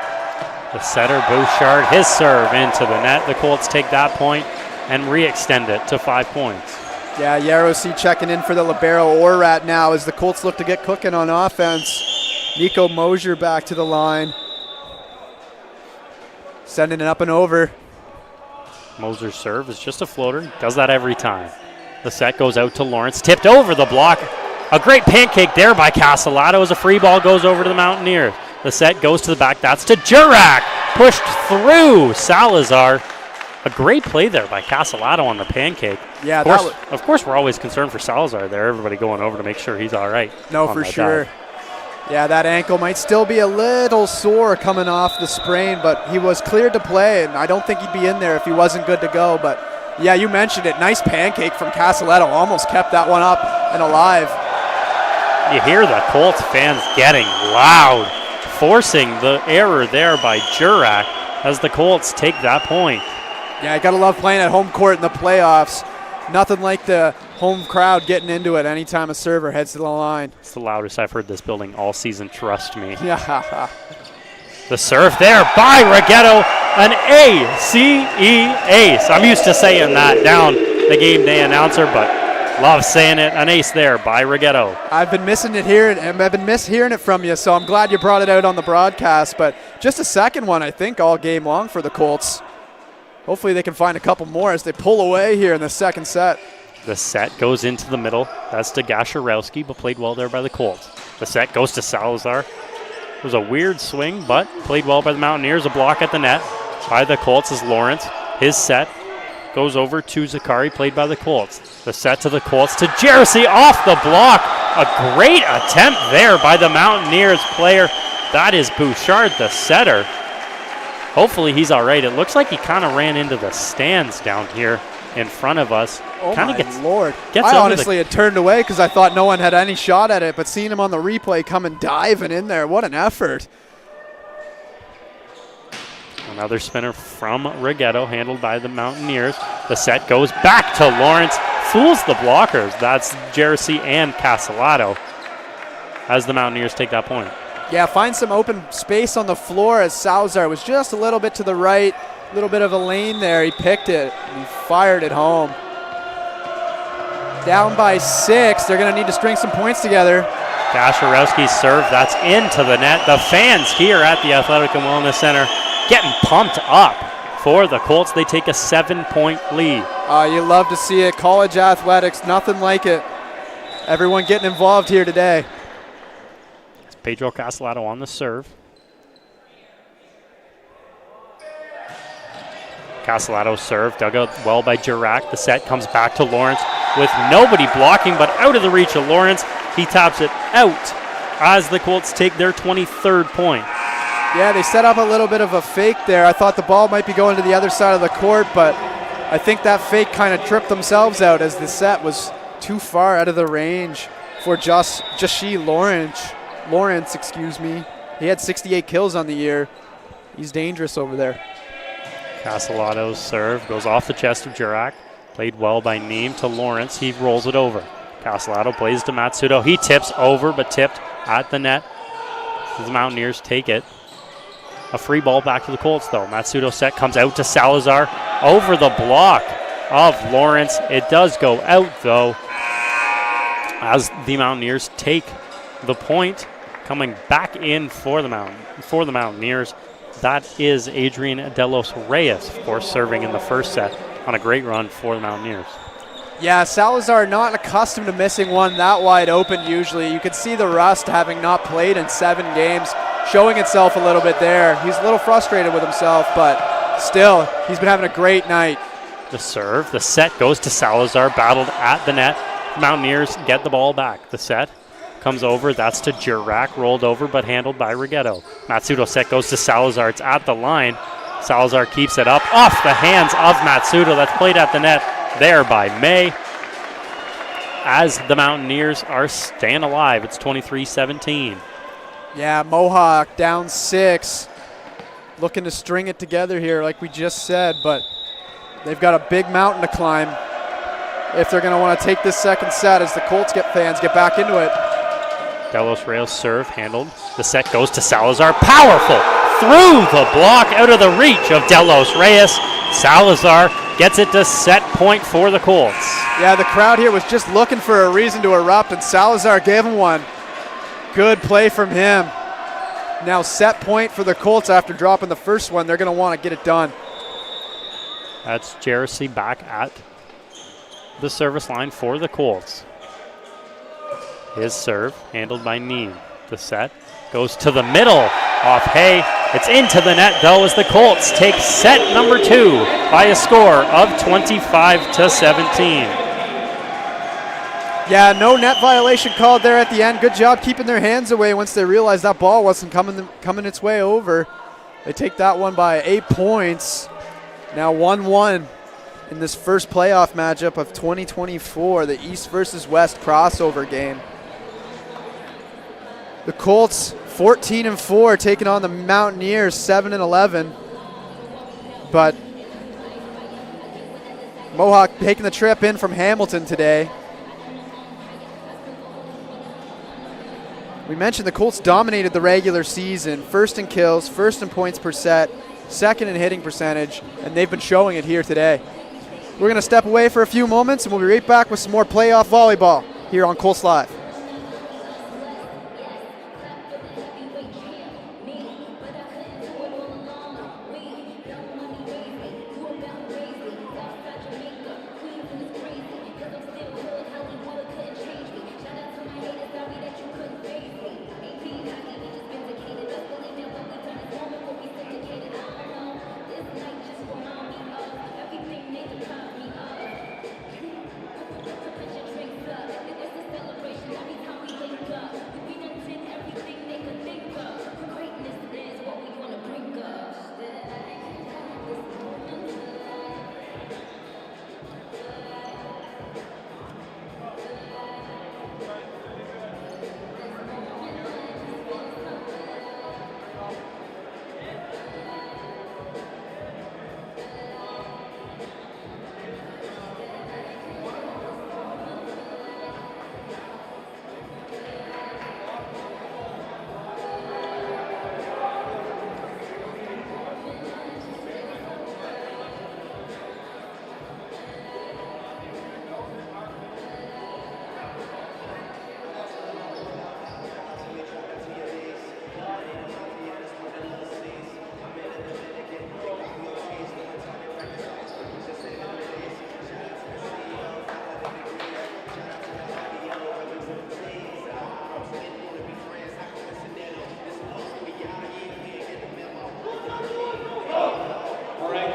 The setter, Bouchard, his serve into the net. The Colts take that point and re-extend it to 5 points. Yeah, Yarosi checking in for the libero Orat now as the Colts look to get cooking on offense. Nico Mosier back to the line. Sending it up and over. Moser's serve is just a floater. Does that every time. The set goes out to Lawrence. Tipped over the block. A great pancake there by Castellato as a free ball goes over to the Mountaineers. The set goes to the back. That's to Jurak. Pushed through Salazar. A great play there by Castellato on the pancake. Yeah, of course, we're always concerned for Salazar there. Everybody going over to make sure he's all right. No, for sure. Dive. Yeah, that ankle might still be a little sore coming off the sprain, but he was cleared to play, and I don't think he'd be in there if he wasn't good to go. But, yeah, you mentioned it. Nice pancake from Castellato. Almost kept that one up and alive. You hear the Colts fans getting loud, forcing the error there by Jurak as the Colts take that point. Yeah, you got to love playing at home court in the playoffs. Nothing like the home crowd getting into it anytime a server heads to the line. It's the loudest I've heard this building all season, trust me. Yeah. The serve there by Ragetto, an ACE ace. I'm used to saying that down the game day announcer, but love saying it. An ace there by Ragetto. I've been missing it here, and I've been mishearing it from you, so I'm glad you brought it out on the broadcast. But just a second one, I think, all game long for the Colts. Hopefully they can find a couple more as they pull away here in the second set. The set goes into the middle. That's to Gasharowski, but played well there by the Colts. The set goes to Salazar. It was a weird swing, but played well by the Mountaineers. A block at the net by the Colts is Lawrence. His set goes over to Zakari, played by the Colts. The set to the Colts to Jersey off the block. A great attempt there by the Mountaineers player. That is Bouchard, the setter. Hopefully he's all right. It looks like he kind of ran into the stands down here in front of us. Oh kinda my Lord. Gets I honestly had turned away because I thought no one had any shot at it, but seeing him on the replay coming diving in there, what an effort. Another spinner from Rigetto, handled by the Mountaineers. The set goes back to Lawrence. Fools the blockers. That's Jersey and Castellato as the Mountaineers take that point. Yeah, find some open space on the floor as Salazar was just a little bit to the right, a little bit of a lane there. He picked it and he fired it home. Down by 6. They're going to need to string some points together. Gasharowski's serve, that's into the net. The fans here at the Athletic and Wellness Center getting pumped up for the Colts. They take a 7-point lead. You love to see it. College athletics, nothing like it. Everyone getting involved here today. It's Pedro Castellato on the serve. Castellato's serve, dug out well by Jirac. The set comes back to Lawrence with nobody blocking, but out of the reach of Lawrence. He taps it out as the Colts take their 23rd point. Yeah, they set up a little bit of a fake there. I thought the ball might be going to the other side of the court, but I think that fake kind of tripped themselves out as the set was too far out of the range for Jashi Lawrence, excuse me. He had 68 kills on the year. He's dangerous over there. Castellato's serve goes off the chest of Jirac. Played well by Neem to Lawrence. He rolls it over. Castellato plays to Matsudo. He tips over, but tipped at the net. The Mountaineers take it. A free ball back to the Colts, though. Matsudo set comes out to Salazar. Over the block of Lawrence. It does go out, though, as the Mountaineers take the point. Coming back in for the Mountaineers. That is Adrian Delos Reyes, of course, serving in the first set on a great run for the Mountaineers. Yeah, Salazar not accustomed to missing one that wide open usually. You can see the rust having not played in 7 games, showing itself a little bit there. He's a little frustrated with himself, but still, he's been having a great night. The serve, the set goes to Salazar, battled at the net. Mountaineers get the ball back. The set comes over, that's to Jirac, rolled over but handled by Rigetto. Matsudo set goes to Salazar, it's at the line. Salazar keeps it up off the hands of Matsudo. That's played at the net there by May. As the Mountaineers are staying alive, it's 23-17. Yeah, Mohawk down 6. Looking to string it together here like we just said, but they've got a big mountain to climb if they're going to want to take this second set as the Colts fans get back into it. Delos Reyes serve handled. The set goes to Salazar. Powerful through the block, out of the reach of Delos Reyes. Salazar gets it to set point for the Colts. Yeah, the crowd here was just looking for a reason to erupt, and Salazar gave him one. Good play from him. Now set point for the Colts after dropping the first one. They're going to want to get it done. That's Jersey back at the service line for the Colts. His serve handled by Neem. The set goes to the middle off Hay. It's into the net, though, as the Colts take set number 2 by a score of 25-17. Yeah, no net violation called there at the end. Good job keeping their hands away once they realized that ball wasn't coming its way over. They take that one by 8 points. Now 1-1 in this first playoff matchup of 2024, the East versus West crossover game. The Colts 14-4 taking on the Mountaineers 7-11. But Mohawk taking the trip in from Hamilton today. We mentioned the Colts dominated the regular season, first in kills, first in points per set, second in hitting percentage, and they've been showing it here today. We're going to step away for a few moments, and we'll be right back with some more playoff volleyball here on Colts Live.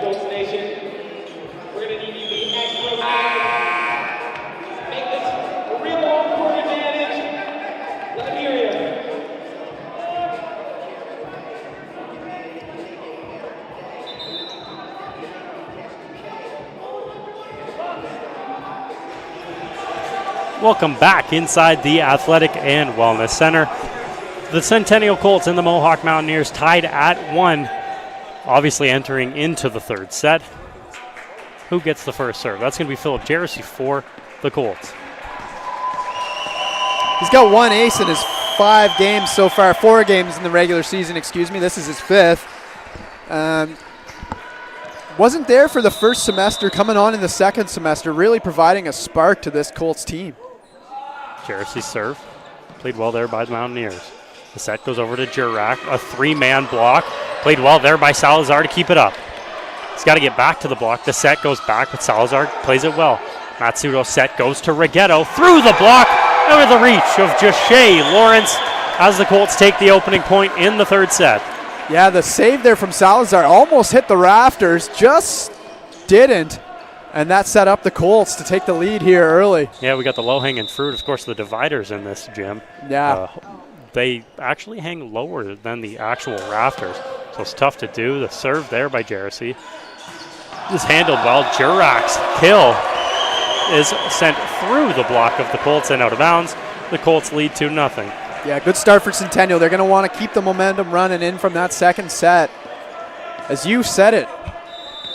Colts Nation. We're going to need you to be extra loud. Make this a real home court advantage. Let me hear you. Welcome back inside the Athletic and Wellness Center. The Centennial Colts and the Mohawk Mountaineers tied at 1, obviously entering into the third set. Who gets the first serve? That's going to be Philip Jersey for the Colts. He's got 1 ace in his 5 games so far, 4 games in the regular season, excuse me. This is his 5th. Wasn't there for the first semester, coming on in the second semester, really providing a spark to this Colts team. Jersey's serve. Played well there by the Mountaineers. The set goes over to Jurak. A 3-man block. Played well there by Salazar to keep it up. He's got to get back to the block. The set goes back, but Salazar plays it well. Matsudo set goes to Rigetto. Through the block. Out of the reach of Jashay Lawrence as the Colts take the opening point in the third set. Yeah, the save there from Salazar almost hit the rafters, just didn't. And that set up the Colts to take the lead here early. Yeah, we got the low-hanging fruit. Of course, the dividers in this gym. Yeah. They actually hang lower than the actual rafters, so it's tough to do. The serve there by Jersey is handled well. Jurak's kill is sent through the block of the Colts and out of bounds. The Colts lead 2-0. Yeah, good start for Centennial. They're going to want to keep the momentum running in from that second set. As you said it,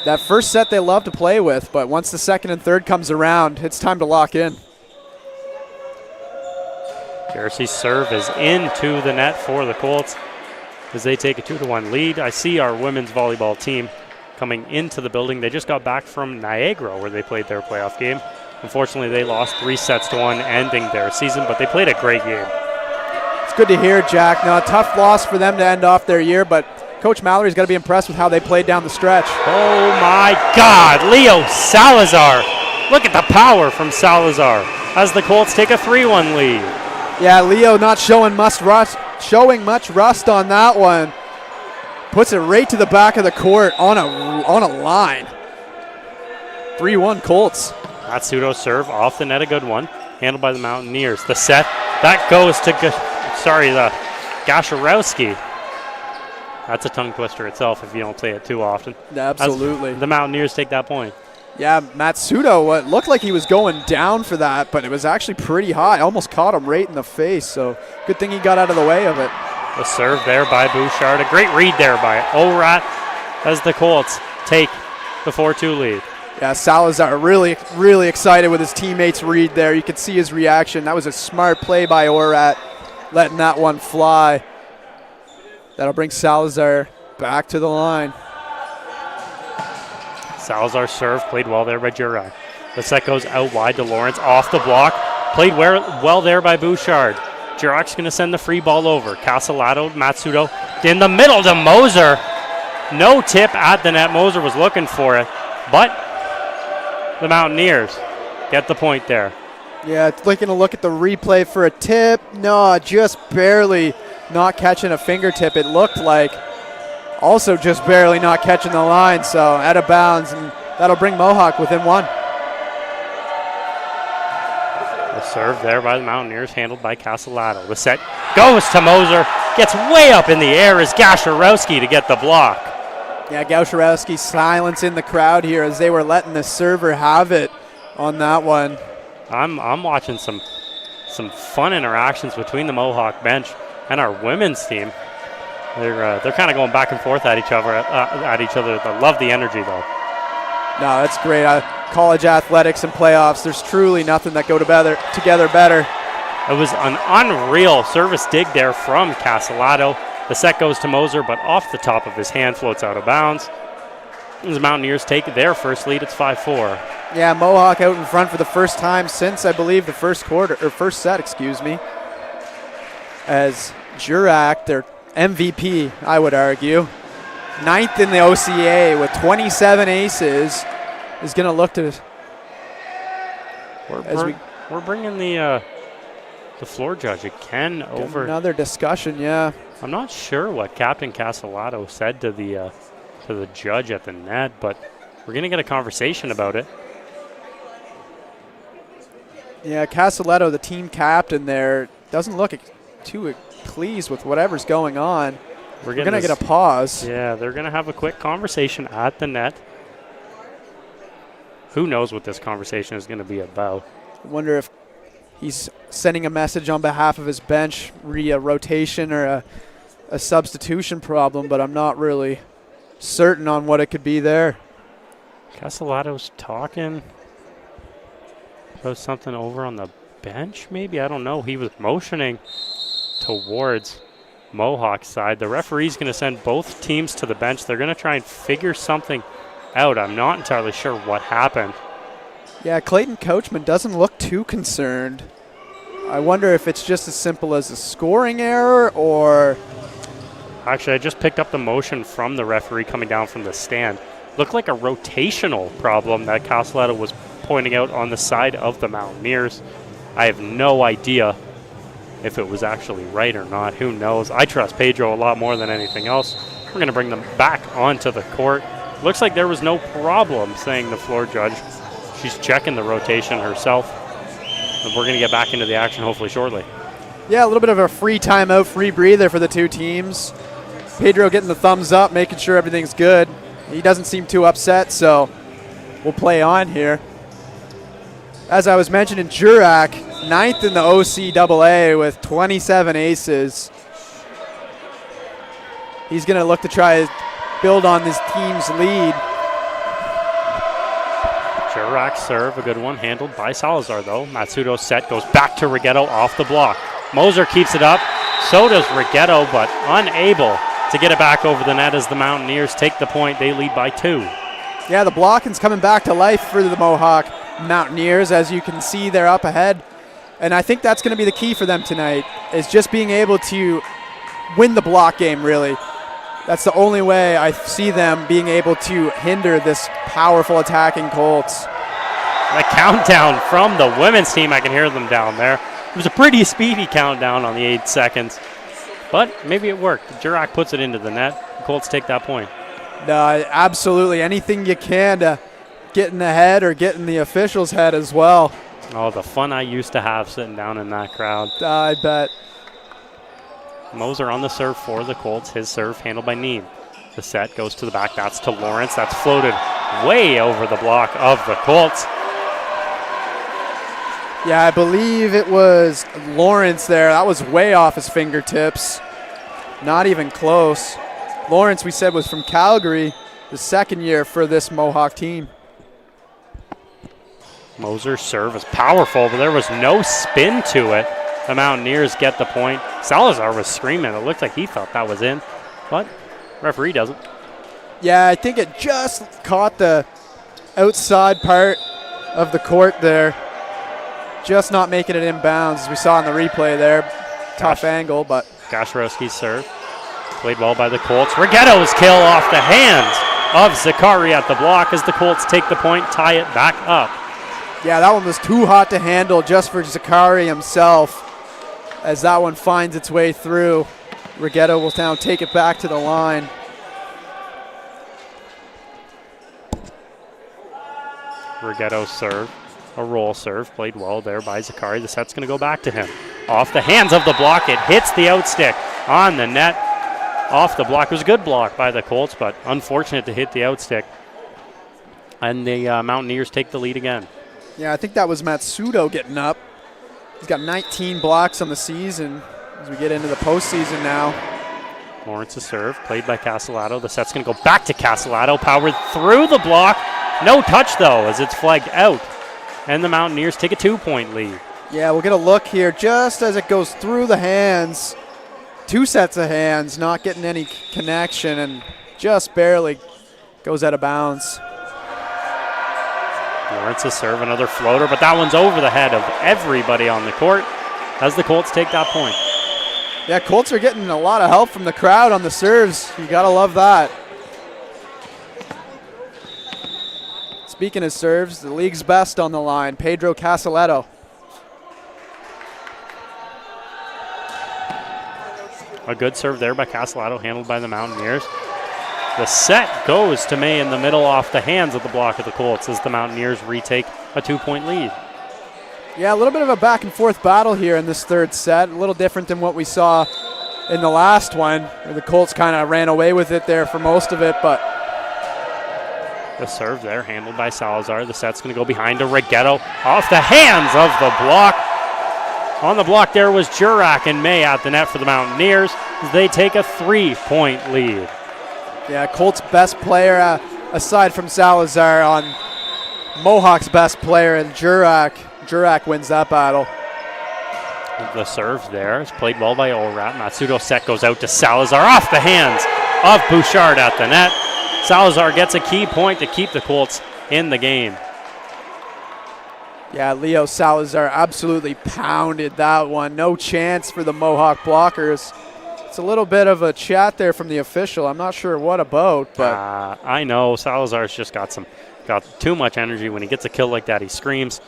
that first set they love to play with, but once the second and third comes around, it's time to lock in. Jersey's serve is into the net for the Colts as they take a 2-1 lead. I see our women's volleyball team coming into the building. They just got back from Niagara where they played their playoff game. Unfortunately, they lost 3-1, ending their season, but they played a great game. It's good to hear, Jack. Now, a tough loss for them to end off their year, but Coach Mallory's got to be impressed with how they played down the stretch. Oh, my God. Leo Salazar. Look at the power from Salazar as the Colts take a 3-1 lead. Yeah, Leo not showing much rust on that one. Puts it right to the back of the court on a line. 3-1 Colts. Matsudo serve off the net, a good one. Handled by the Mountaineers. The set, that goes to, Gasharowski. That's a tongue twister itself if you don't say it too often. Absolutely. As the Mountaineers take that point. Yeah, Matsudo, it looked like he was going down for that, but it was actually pretty high. Almost caught him right in the face, so good thing he got out of the way of it. The serve there by Bouchard. A great read there by Orat as the Colts take the 4-2 lead. Yeah, Salazar really, really excited with his teammates' read there. You could see his reaction. That was a smart play by Orat, letting that one fly. That'll bring Salazar back to the line. Salazar serve, played well there by Jurak. The set goes out wide to Lawrence, off the block. Played well there by Bouchard. Jurak's going to send the free ball over. Casalato, Matsudo in the middle to Moser. No tip at the net. Moser was looking for it, but the Mountaineers get the point there. Yeah, taking a look at the replay for a tip. No, just barely not catching a fingertip, it looked like. Also just barely not catching the line, so out of bounds, and that'll bring Mohawk within 1. The serve there by the Mountaineers, handled by Casalato. The set goes to Moser, gets way up in the air as Gasharowski to get the block. Yeah, Gasharowski silence in the crowd here as they were letting the server have it on that one. I'm watching some fun interactions between the Mohawk bench and our women's team. They're kind of going back and forth at each other. I love the energy though. No, that's great. College athletics and playoffs, there's truly nothing that go together better. It was an unreal service dig there from Casalato. The set goes to Moser, but off the top of his hand, floats out of bounds. The Mountaineers take their first lead. It's 5-4. Yeah, Mohawk out in front for the first time since, I believe, the first set, as Jurak, their MVP, I would argue, 9th in the OCA with 27 aces, is going to look to. We're bringing the floor judge again over. Another discussion, yeah. I'm not sure what Captain Casalato said to to the judge at the net, but we're going to get a conversation about it. Yeah, Casaletto, the team captain there, doesn't look too pleased with whatever's going on. We're going to get a pause. Yeah, they're going to have a quick conversation at the net. Who knows what this conversation is going to be about? I wonder if he's sending a message on behalf of his bench, a rotation or a substitution problem, but I'm not really certain on what it could be there. Casaletto's talking about something over on the bench, maybe? I don't know. He was motioning towards Mohawk's side. The referee's going to send both teams to the bench. They're going to try and figure something out. I'm not entirely sure what happened. Yeah, Clayton Coachman doesn't look too concerned. I wonder if it's just as simple as a scoring error or... Actually, I just picked up the motion from the referee coming down from the stand. Looked like a rotational problem that Casaletto was pointing out on the side of the Mountaineers. I have no idea if it was actually right or not. Who knows? I trust Pedro a lot more than anything else. We're going to bring them back onto the court. Looks like there was no problem, saying the floor judge. She's checking the rotation herself. And we're going to get back into the action hopefully shortly. Yeah, a little bit of a free timeout, free breather for the two teams. Pedro getting the thumbs up, making sure everything's good. He doesn't seem too upset, so we'll play on here. As I was mentioning, Jurek, 9th in the OCAA with 27 aces. He's going to look to try to build on this team's lead. Jurek serve, a good one, handled by Salazar though. Matsudo's set goes back to Rigetto off the block. Moser keeps it up, so does Rigetto, but unable to get it back over the net as the Mountaineers take the point. They lead by 2. Yeah, the blocking's coming back to life for the Mohawk Mountaineers. As you can see, they're up ahead. And I think that's going to be the key for them tonight, is just being able to win the block game, really. That's the only way I see them being able to hinder this powerful attacking Colts. The countdown from the women's team, I can hear them down there. It was a pretty speedy countdown on the 8 seconds. But maybe it worked. Jurek puts it into the net. The Colts take that point. No, absolutely. Anything you can to get in the head or get in the official's head as well. Oh, the fun I used to have sitting down in that crowd. I bet. Moser on the serve for the Colts. His serve handled by Neem. The set goes to the back. That's to Lawrence. That's floated way over the block of the Colts. Yeah, I believe it was Lawrence there. That was way off his fingertips. Not even close. Lawrence, we said, was from Calgary, the second year for this Mohawk team. Moser's serve is powerful, but there was no spin to it. The Mountaineers get the point. Salazar was screaming. It looked like he thought that was in, but referee doesn't. Yeah, I think it just caught the outside part of the court there. Just not making it inbounds, as we saw in the replay there. Tough angle, but... Gashorowski's serve. Played well by the Colts. Rigetto's kill off the hands of Zakari at the block as the Colts take the point, tie it back up. Yeah, that one was too hot to handle just for Zakari himself. As that one finds its way through, Rigetto will now take it back to the line. Rigetto's serve. A roll serve, played well there by Zakari. The set's going to go back to him. Off the hands of the block, it hits the outstick on the net. Off the block. It was a good block by the Colts, but unfortunate to hit the outstick. And the Mountaineers take the lead again. Yeah, I think that was Matsudo getting up. He's got 19 blocks on the season as we get into the postseason now. Lawrence's serve, played by Casaletto. The set's going to go back to Casaletto, powered through the block. No touch, though, as it's flagged out. And the Mountaineers take a 2-point lead. Yeah, we'll get a look here just as it goes through the hands. 2 sets of hands, not getting any connection, and just barely goes out of bounds. Lawrence's serve, another floater, but that one's over the head of everybody on the court as the Colts take that point. Yeah, Colts are getting a lot of help from the crowd on the serves. You got to love that. Speaking of serves, the league's best on the line, Pedro Casaletto. A good serve there by Casaletto, handled by the Mountaineers. The set goes to May in the middle off the hands of the block of the Colts as the Mountaineers retake a 2-point lead. Yeah, a little bit of a back and forth battle here in this third set. A little different than what we saw in the last one, where the Colts kind of ran away with it there for most of it, but the serve there handled by Salazar. The set's going to go behind to Rigetto off the hands of the block. On the block there was Jurak and May at the net for the Mountaineers as they take a 3-point lead. yeah, Colts' best player, aside from Salazar, on Mohawk's best player, and Jurak. Jurak wins that battle. The serve there is played well by Olrat. Matsudo set goes out to Salazar off the hands of Bouchard at the net. Salazar gets a key point to keep the Colts in the game. Yeah, Leo Salazar absolutely pounded that one. No chance for the Mohawk blockers. It's a little bit of a chat there from the official. I'm not sure what about, but I know Salazar's just got too much energy. When he gets a kill like that, he screams.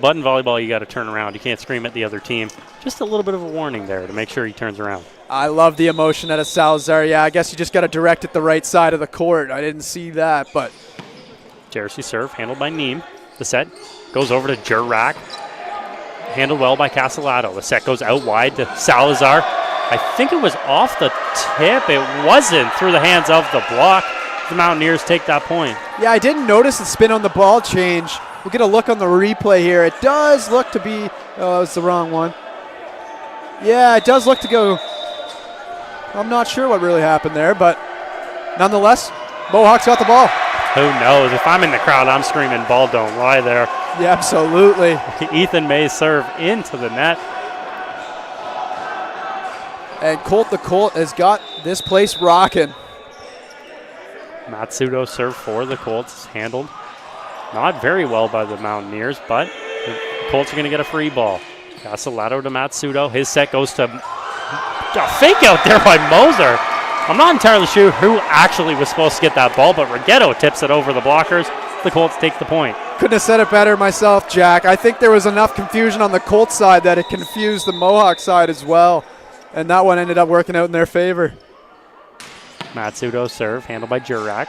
But in volleyball, you got to turn around. You can't scream at the other team. Just a little bit of a warning there to make sure he turns around. I love the emotion out of Salazar. Yeah, I guess you just got to direct it the right side of the court. I didn't see that, but Jersey serve handled by Neem. The set goes over to Jurak. Handled well by Castellato. The set goes out wide to Salazar. I think it was off the tip. It wasn't through the hands of the block. The Mountaineers take that point. yeah, I didn't notice the spin on the ball change. We'll get a look on the replay here. It does look to be, oh, it's the wrong one. Yeah, it does look to go. I'm not sure what really happened there, but nonetheless, Mohawk's got the ball. Who knows? If I'm in the crowd, I'm screaming, ball don't lie there. Yeah, absolutely. Ethan May serve into the net. And the Colt has got this place rocking. Matsudo serve for the Colts. Handled not very well by the Mountaineers, but the Colts are going to get a free ball. Castellato to Matsudo. His set goes to a fake out there by Moser. I'm not entirely sure who actually was supposed to get that ball, but Rigetto tips it over the blockers. The Colts take the point. Couldn't have said it better myself, Jack. I think there was enough confusion on the Colts side that it confused the Mohawk side as well. And that one ended up working out in their favor. Matsudo serve, handled by Jurak.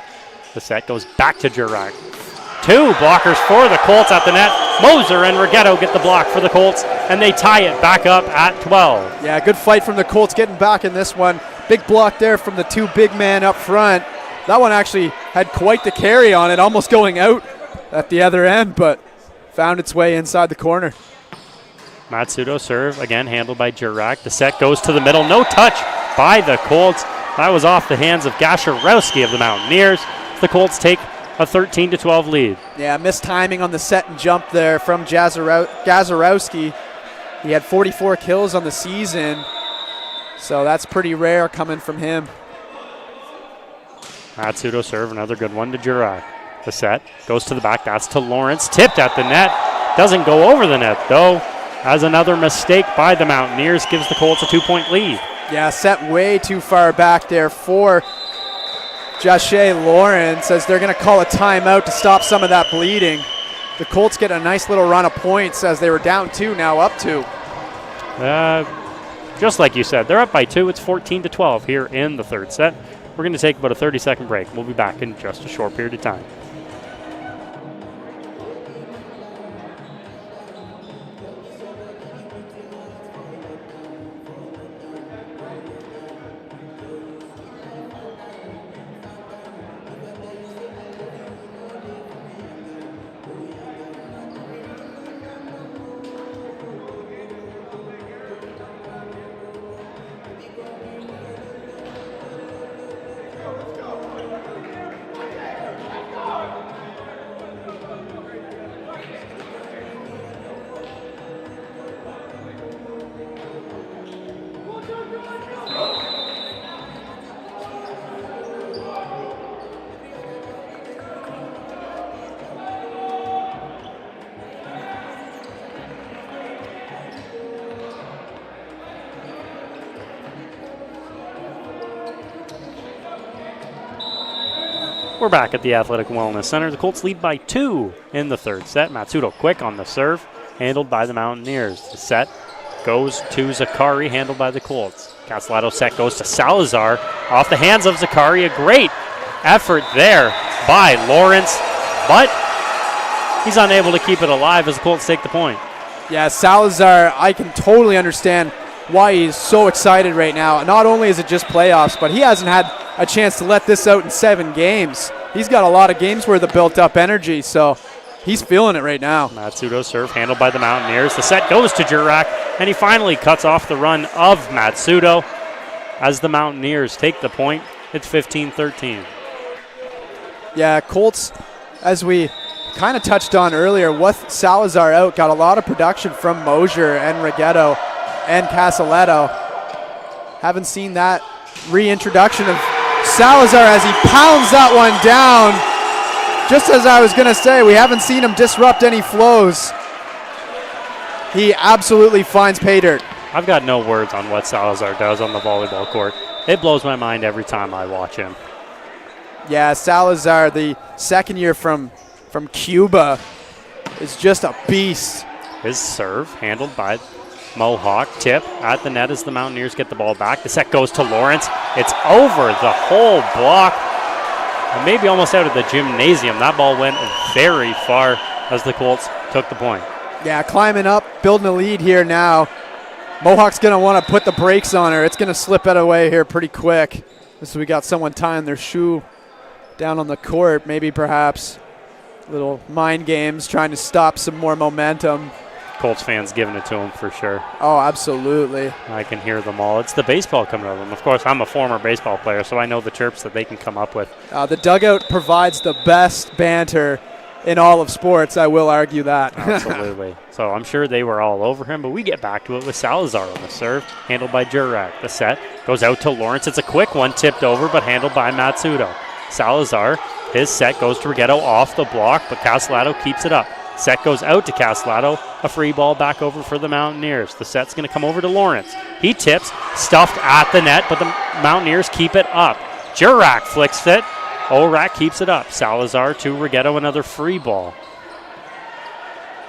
The set goes back to Jurak. Two blockers for the Colts at the net. Moser and Rigetto get the block for the Colts, and they tie it back up at 12. Yeah, good fight from the Colts getting back in this one. Big block there from the two big men up front. That one actually had quite the carry on it, almost going out at the other end, but found its way inside the corner. Matsudo serve, again handled by Jurak. The set goes to the middle. No touch by the Colts. That was off the hands of Gasharowski of the Mountaineers. The Colts take a 13-12 lead. Yeah, missed timing on the set and jump there from Gasarowski. He had 44 kills on the season, so that's pretty rare coming from him. Matsudo serve, another good one to Jurak. The set goes to the back. That's to Lawrence. Tipped at the net. Doesn't go over the net, though, as another mistake by the Mountaineers gives the Colts a 2-point lead. Yeah, set way too far back there for Joshe Lawrence, as they're going to call a timeout to stop some of that bleeding. The Colts get a nice little run of points as they were down 2, now up 2. Just like you said, they're up by 2. It's 14-12 here in the third set. We're going to take about a 30-second break. We'll be back in just a short period of time. We're back at the Athletic Wellness Center. The Colts lead by 2 in the third set. Matsudo quick on the serve, handled by the Mountaineers. The set goes to Zakari, handled by the Colts. Castellato set goes to Salazar. Off the hands of Zakari, a great effort there by Lawrence, but he's unable to keep it alive as the Colts take the point. Yeah, Salazar, I can totally understand why he's so excited right now. Not only is it just playoffs, but he hasn't had a chance to let this out in 7 games. He's got a lot of games worth of built-up energy, so he's feeling it right now. Matsudo serve handled by the Mountaineers. The set goes to Jurak, and he finally cuts off the run of Matsudo as the Mountaineers take the point. It's 15-13. Yeah, Colts, as we kind of touched on earlier, with Salazar out, got a lot of production from Mosier and Rigetto and Casaletto. Haven't seen that reintroduction of Salazar as he pounds that one down. Just as I was going to say, we haven't seen him disrupt any flows. He absolutely finds pay dirt. I've got no words on what Salazar does on the volleyball court. It blows my mind every time I watch him. Yeah, Salazar, the second year from Cuba, is just a beast. His serve handled by Mohawk. Tip at the net as the Mountaineers get the ball back. The set goes to Lawrence. It's over the whole block and maybe almost out of the gymnasium. That ball went very far as the Colts took the point. Yeah, climbing up, building a lead here now. Mohawk's going to want to put the brakes on her. It's going to slip it away here pretty quick. So we got someone tying their shoe down on the court. Maybe perhaps little mind games, trying to stop some more momentum. Colts fans giving it to him for sure. Oh, absolutely. I can hear them all. It's the baseball coming out of them. Of course, I'm a former baseball player, so I know the chirps that they can come up with. The dugout provides the best banter in all of sports. I will argue that. Absolutely. So I'm sure they were all over him, but we get back to it with Salazar on the serve, handled by Jurak. The set goes out to Lawrence. It's a quick one, tipped over, but handled by Matsudo. Salazar, his set goes to Rigetto off the block, but Castellato keeps it up. Set goes out to Castellato, a free ball back over for the Mountaineers. The set's going to come over to Lawrence. He tips, stuffed at the net, but the Mountaineers keep it up. Jurak flicks it. Orak keeps it up. Salazar to Rigetto, another free ball.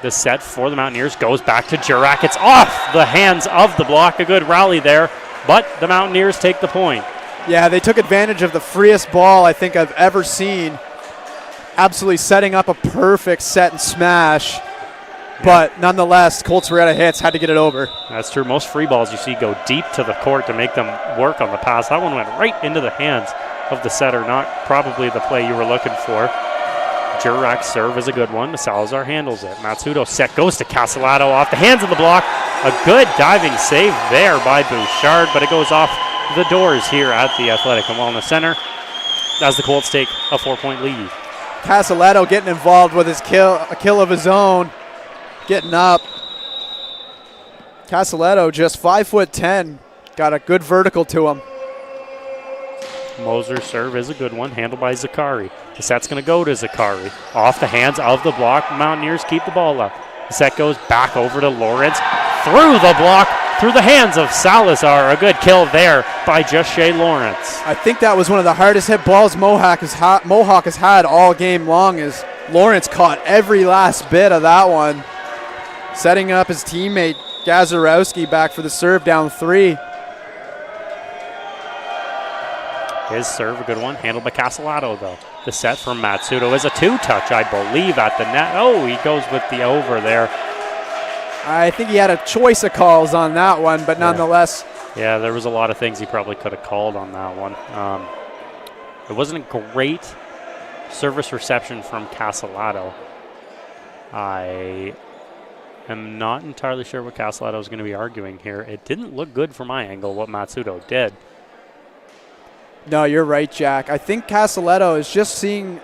The set for the Mountaineers goes back to Jurak. It's off the hands of the block. A good rally there, but the Mountaineers take the point. Yeah, they took advantage of the freest ball I think I've ever seen. Absolutely setting up a perfect set and smash. But nonetheless, Colts were out of hits, had to get it over. That's true. Most free balls you see go deep to the court to make them work on the pass. That one went right into the hands of the setter, not probably the play you were looking for. Jurak's serve is a good one. Salazar handles it. Matsudo set goes to Castellato off the hands of the block. A good diving save there by Bouchard, but it goes off the doors here at the Athletic and Wellness Center as the Colts take a 4-point lead. Castellato getting involved with his a kill of his own, getting up. Castellato just 5'10", got a good vertical to him. Moser's serve is a good one, handled by Zakari. The set's going to go to Zakari. Off the hands of the block, Mountaineers keep the ball up. The set goes back over to Lawrence. Through the block, through the hands of Salazar. A good kill there by Just Shea Lawrence. I think that was one of the hardest hit balls Mohawk has had all game long, as Lawrence caught every last bit of that one. Setting up his teammate Gazarowski back for the serve down 3. His serve, a good one, handled by Castellato, though. The set from Matsudo is a 2-touch, I believe, at the net. Oh, he goes with the over there. I think he had a choice of calls on that one, but nonetheless. Yeah, there was a lot of things he probably could have called on that one. It wasn't a great service reception from Castellato. I am not entirely sure what Castellato is going to be arguing here. It didn't look good from my angle, what Matsudo did. No, you're right, Jack. I think Castellato is just seeing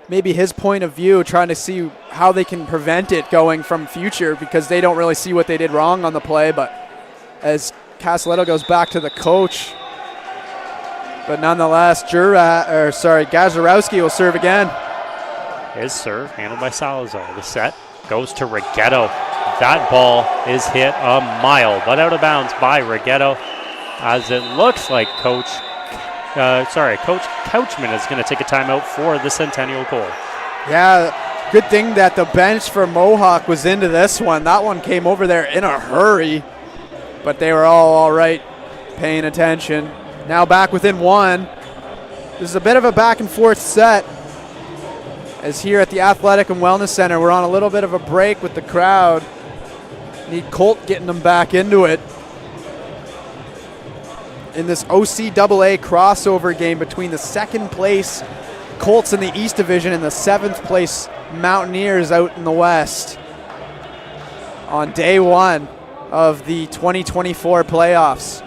maybe his point of view, trying to see how they can prevent it going from future, because they don't really see what they did wrong on the play. But as Castellato goes back to the coach, but nonetheless, Gazarowski will serve again. His serve handled by Salazar. The set goes to Rigetto. That ball is hit a mile, but out of bounds by Rigetto, as it looks like Coach Couchman is going to take a timeout for the Centennial Colts. Yeah, good thing that the bench for Mohawk was into this one. That one came over there in a hurry, but they were all right, paying attention. Now back within 1. This is a bit of a back and forth set. As here at the Athletic and Wellness Center, we're on a little bit of a break with the crowd. Need Colt getting them back into it. In this OCAA crossover game between the second place Colts in the East Division and the 7th place Mountaineers out in the West. On day one of the 2024 playoffs.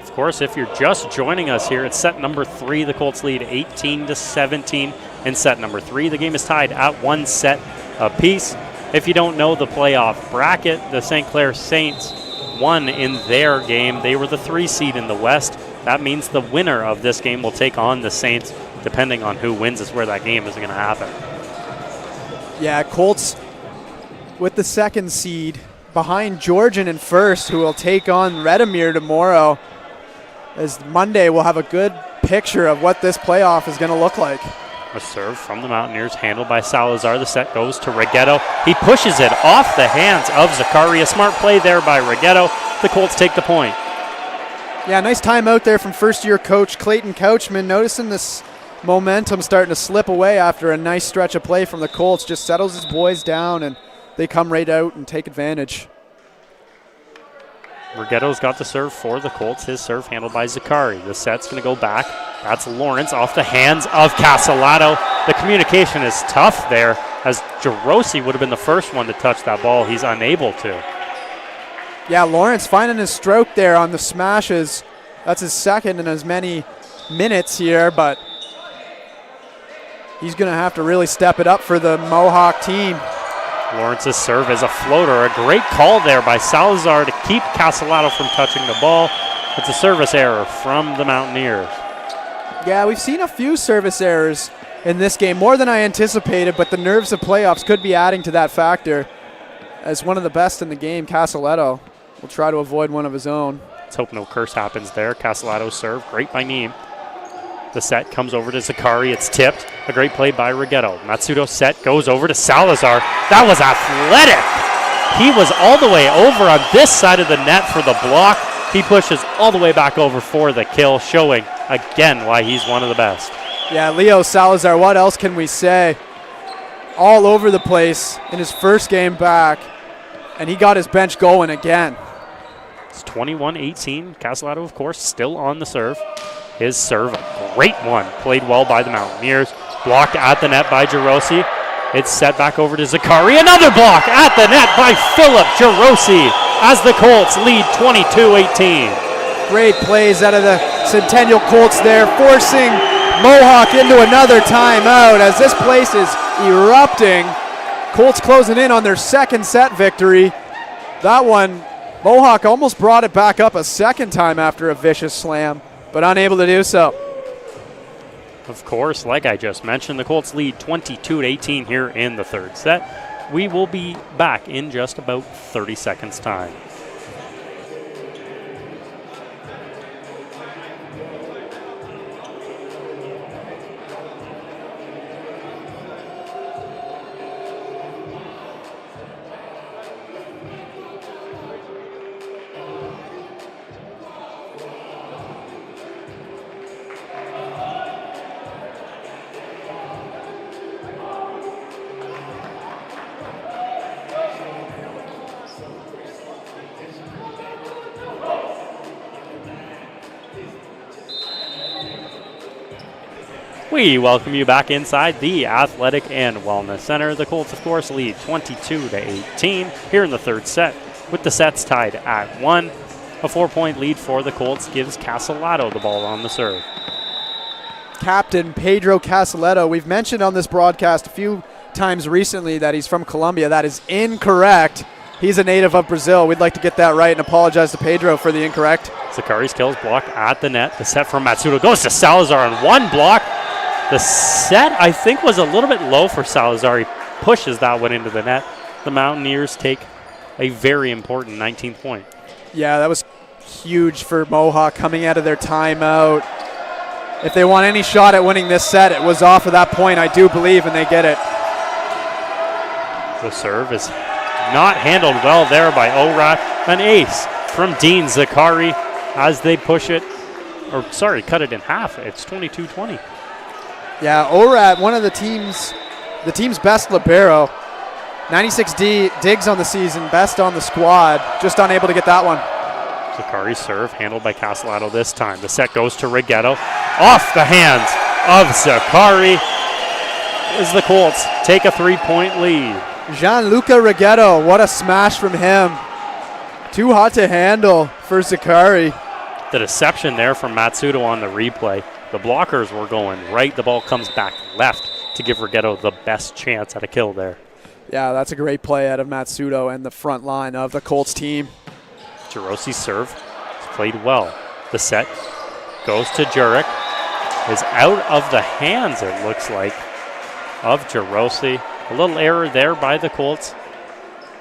Of course, if you're just joining us here, it's set number 3. The Colts lead 18-17 in set number 3. The game is tied at 1 set apiece. If you don't know the playoff bracket, the St. Clair Saints won in their game. They were the 3 seed in the West. That means the winner of this game will take on the Saints. Depending on who wins is where that game is going to happen. Yeah, Colts with the 2nd seed behind Georgian in first, who will take on Redimir tomorrow. As Monday, we'll have a good picture of what this playoff is going to look like. A serve from the Mountaineers, handled by Salazar. The set goes to Rigetto. He pushes it off the hands of Zakari. A smart play there by Rigetto. The Colts take the point. Yeah, nice timeout there from first-year coach Clayton Couchman. Noticing this momentum starting to slip away after a nice stretch of play from the Colts. Just settles his boys down, and they come right out and take advantage. Rigetto's got the serve for the Colts. His serve handled by Zakari. The set's going to go back. That's Lawrence off the hands of Casalato. The communication is tough there, as Jarosi would have been the first one to touch that ball. He's unable to. Yeah, Lawrence finding his stroke there on the smashes. That's his second in as many minutes here, but he's going to have to really step it up for the Mohawk team. Lawrence's serve is a floater. A great call there by Salazar to keep Casalato from touching the ball. It's a service error from the Mountaineers. Yeah, we've seen a few service errors in this game, more than I anticipated, but the nerves of playoffs could be adding to that factor. As one of the best in the game, Casalato will try to avoid one of his own. Let's hope no curse happens there. Casalato's serve, great by Neem. The set comes over to Zakari. It's tipped. A great play by Rigetto. Matsudo's set goes over to Salazar. That was athletic. He was all the way over on this side of the net for the block. He pushes all the way back over for the kill, showing again why he's one of the best. Yeah, Leo Salazar, what else can we say? All over the place in his first game back, and he got his bench going again. It's 21-18. Casalato, of course, still on the serve. His serve, a great one, played well by the Mountaineers. Blocked at the net by Jarosi. It's set back over to Zakari. Another block at the net by Philip Jarosi as the Colts lead 22-18. Great plays out of the Centennial Colts there, forcing Mohawk into another timeout as this place is erupting. Colts closing in on their 2nd set victory. That one, Mohawk almost brought it back up a 2nd time after a vicious slam, but unable to do so. Of course, like I just mentioned, the Colts lead 22-18 here in the 3rd set. We will be back in just about 30 seconds' time. We welcome you back inside the Athletic and Wellness Center. The Colts, of course, lead 22-18 here in the 3rd set, with the sets tied at 1. A 4-point lead for the Colts gives Casalato the ball on the serve. Captain Pedro Casaleto, we've mentioned on this broadcast a few times recently that he's from Colombia. That is incorrect. He's a native of Brazil. We'd like to get that right and apologize to Pedro for the incorrect. Zakari's kills block at the net. The set from Matsudo goes to Salazar on one block. The set, I think, was a little bit low for Salazar. He pushes that one into the net. The Mountaineers take a very important 19th point. Yeah, that was huge for Mohawk coming out of their timeout. If they want any shot at winning this set, it was off of that point, I do believe, and they get it. The serve is not handled well there by Orat. An ace from Dean Zakari as they push it cut it in half. It's 22-20. Yeah, Orat, one of the team's best libero. 96 digs on the season, best on the squad. Just unable to get that one. Zakari serve, handled by Castellato this time. The set goes to Rigetto. Off the hands of Zakari as the Colts take a 3-point lead. Gianluca Rigetto, what a smash from him. Too hot to handle for Zakari. The deception there from Matsudo on the replay. The blockers were going right. The ball comes back left to give Rigetto the best chance at a kill there. Yeah, that's a great play out of Matsudo and the front line of the Colts team. Jarosi's serve is played well. The set goes to Jurek. Is out of the hands, it looks like, of Jarosi. A little error there by the Colts.